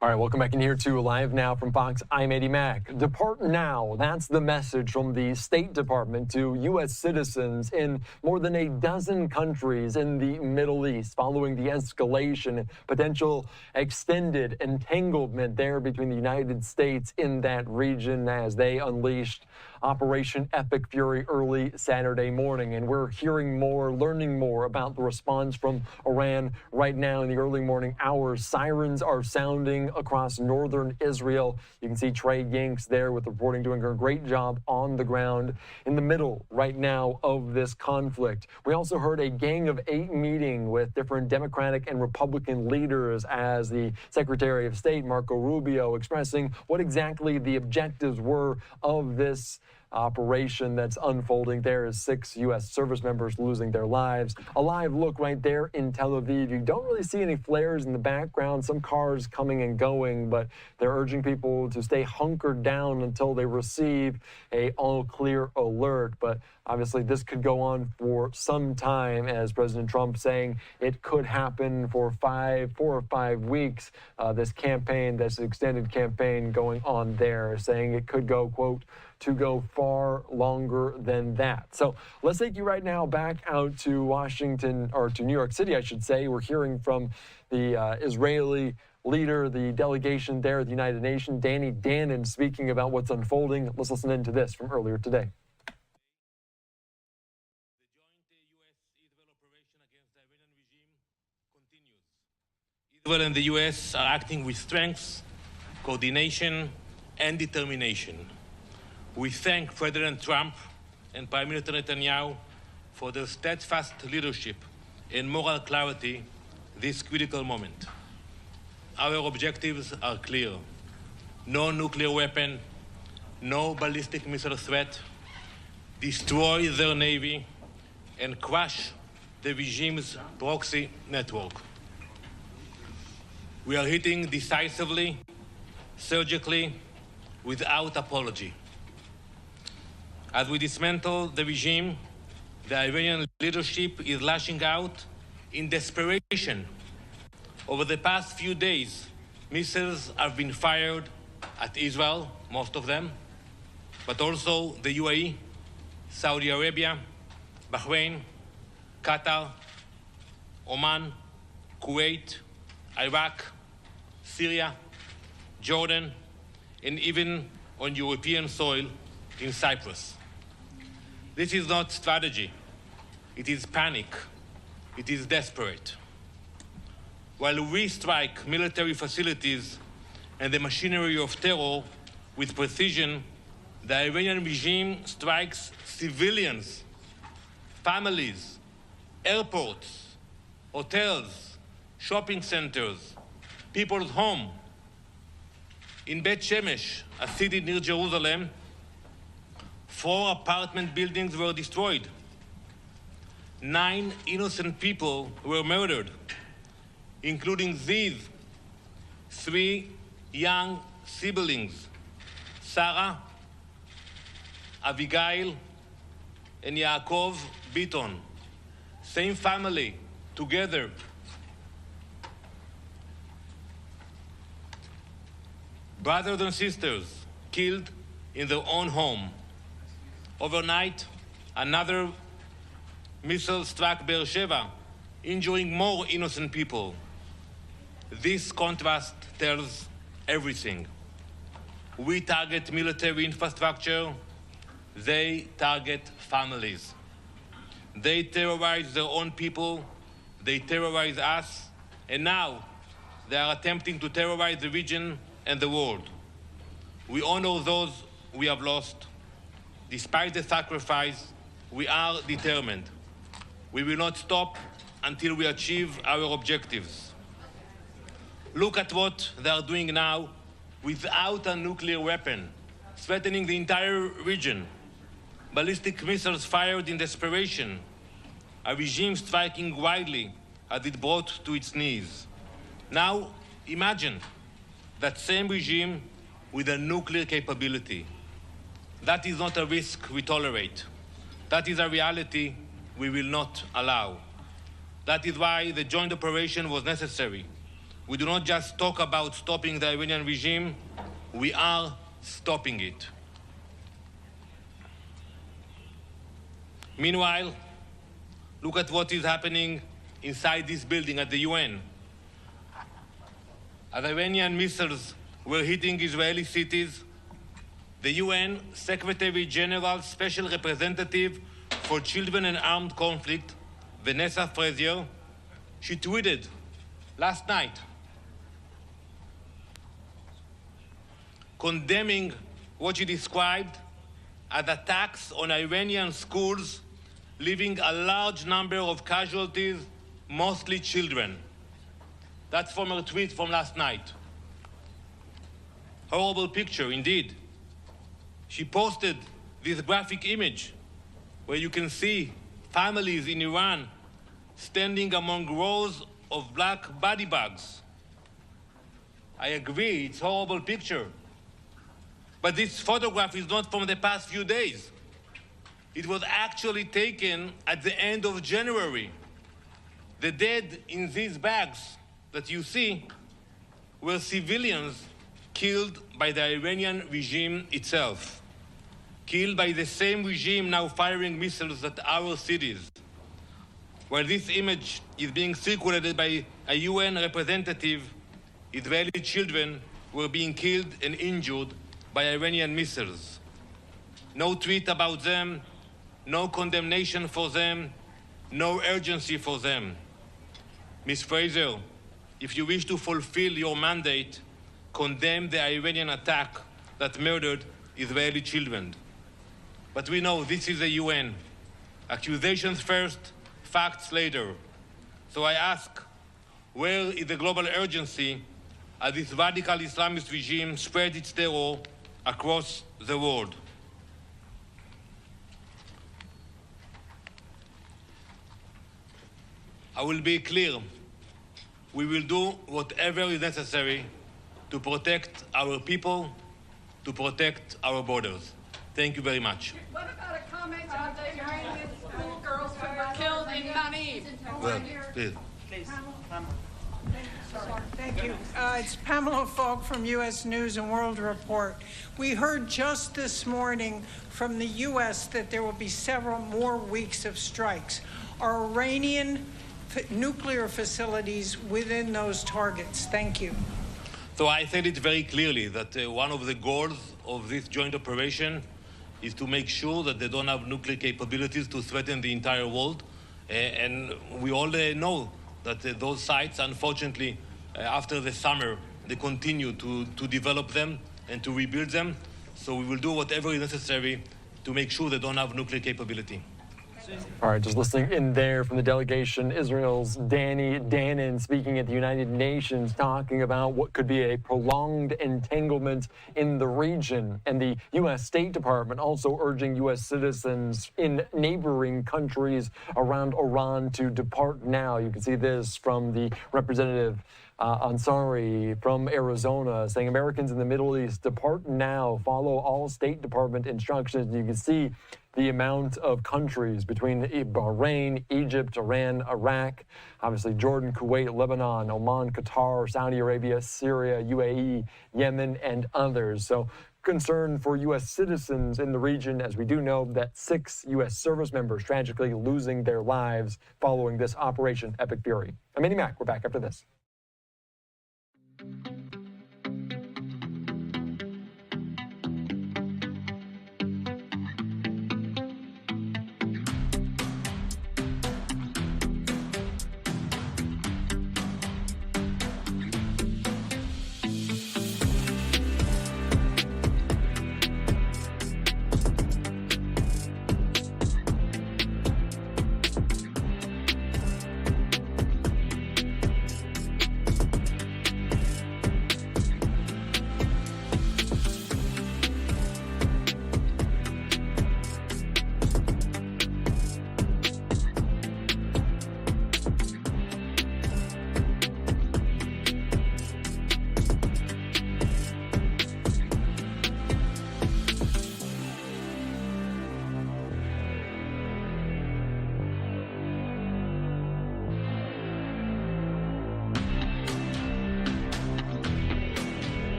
All right, welcome back in here to Live Now from Fox. I'm Eddie Mack. Depart now. That's the message from the State Department to U.S. citizens in more than a dozen countries in the Middle East following the escalation and potential extended entanglement there between the United States in that region as they unleashed Operation Epic Fury early Saturday morning. And we're hearing more, learning more about the response from Iran right now in the early morning hours. Sirens are sounding across northern Israel. You can see Trey Yanks there with the reporting, doing a great job on the ground in the middle right now of this conflict. We also heard a Gang of 8 meeting with different Democratic and Republican leaders as the Secretary of State, Marco Rubio, expressing what exactly the objectives were of this operation that's unfolding. There is 6 U.S. service members losing their lives. A live look right there in Tel Aviv. You don't really see any flares in the background, some cars coming and going, but they're urging people to stay hunkered down until they receive a all-clear alert. But obviously this could go on for some time, as President Trump saying it could happen for 4 or 5 weeks. This campaign, this extended campaign going on there, saying it could go, quote, to go far longer than that. So let's take you right now back out to Washington, or to New York City, I should say. We're hearing from the Israeli leader, the delegation there at the United Nations, Danny Danon, speaking about what's unfolding. Let's listen into this from earlier today. Israel and the U.S. are acting with strength, coordination, and determination. We thank President Trump and Prime Minister Netanyahu for their steadfast leadership and moral clarity this critical moment. Our objectives are clear: no nuclear weapon, no ballistic missile threat, destroy their navy, and crush the regime's proxy network. We are hitting decisively, surgically, without apology. As we dismantle the regime, the Iranian leadership is lashing out in desperation. Over the past few days, missiles have been fired at Israel, most of them, but also the UAE, Saudi Arabia, Bahrain, Qatar, Oman, Kuwait, Iraq, Syria, Jordan, and even on European soil in Cyprus. This is not strategy. It is panic. It is desperate. While we strike military facilities and the machinery of terror with precision, the Iranian regime strikes civilians, families, airports, hotels, shopping centers, people's homes. In Beit Shemesh, a city near Jerusalem, 4 apartment buildings were destroyed. 9 innocent people were murdered, including these 3 young siblings, Sarah, Abigail, and Yaakov Biton. Same family, together. Brothers and sisters killed in their own home. Overnight, another missile struck Beersheba, injuring more innocent people. This contrast tells everything. We target military infrastructure, they target families. They terrorize their own people, they terrorize us, and now they are attempting to terrorize the region and the world. We honor those we have lost. Despite the sacrifice, we are determined. We will not stop until we achieve our objectives. Look at what they are doing now without a nuclear weapon, threatening the entire region. Ballistic missiles fired in desperation, a regime striking widely as it brought to its knees. Now, imagine that same regime with a nuclear capability. That is not a risk we tolerate. That is a reality we will not allow. That is why the joint operation was necessary. We do not just talk about stopping the Iranian regime, we are stopping it. Meanwhile, look at what is happening inside this building at the UN. As Iranian missiles were hitting Israeli cities, the UN Secretary General's Special Representative for Children and Armed Conflict, Vanessa Frazier, she tweeted last night, condemning what she described as attacks on Iranian schools, leaving a large number of casualties, mostly children. That's from her tweet from last night. Horrible picture, indeed. She posted this graphic image where you can see families in Iran standing among rows of black body bags. I agree, it's a horrible picture. But this photograph is not from the past few days. It was actually taken at the end of January. The dead in these bags that you see were civilians killed by the Iranian regime itself, killed by the same regime now firing missiles at our cities. While this image is being circulated by a UN representative, Israeli children were being killed and injured by Iranian missiles. No tweet about them, no condemnation for them, no urgency for them. Ms. Fraser, if you wish to fulfill your mandate, condemn the Iranian attack that murdered Israeli children. But we know this is the UN. Accusations first, facts later. So I ask, where is the global urgency as this radical Islamist regime spreads its terror across the world? I will be clear. We will do whatever is necessary to protect our people, to protect our borders. Thank you very much. What about a comment on the Iranian schoolgirls killed in Nanif? Well, please. Thank you. It's Pamela Falk from U.S. News and World Report. We heard just this morning from the U.S. that there will be several more weeks of strikes. Are Iranian nuclear facilities within those targets? Thank you. So I said it very clearly that one of the goals of this joint operation is to make sure that they don't have nuclear capabilities to threaten the entire world. And we all know that those sites, unfortunately, after the summer, they continue to develop them and to rebuild them. So we will do whatever is necessary to make sure they don't have nuclear capability. All right, just listening in there from the delegation, Israel's Danny Danon speaking at the United Nations, talking about what could be a prolonged entanglement in the region. And the U.S. State Department also urging U.S. citizens in neighboring countries around Iran to depart now. You can see this from the representative Ansari from Arizona saying Americans in the Middle East, depart now, follow all State Department instructions. You can see the amount of countries between Bahrain, Egypt, Iran, Iraq, obviously Jordan, Kuwait, Lebanon, Oman, Qatar, Saudi Arabia, Syria, UAE, Yemen, and others. So concern for U.S. citizens in the region, as we do know that 6 U.S. service members tragically losing their lives following this Operation Epic Fury. I'm Andy Mack. We're back after this.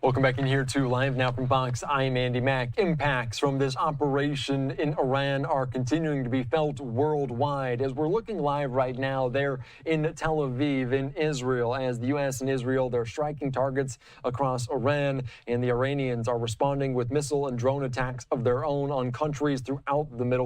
Welcome back in here to Live Now from Fox. I'm Andy Mack. Impacts from this operation in Iran are continuing to be felt worldwide. As we're looking live right now, they're in Tel Aviv in Israel. As the U.S. and Israel, they're striking targets across Iran, and the Iranians are responding with missile and drone attacks of their own on countries throughout the Middle East.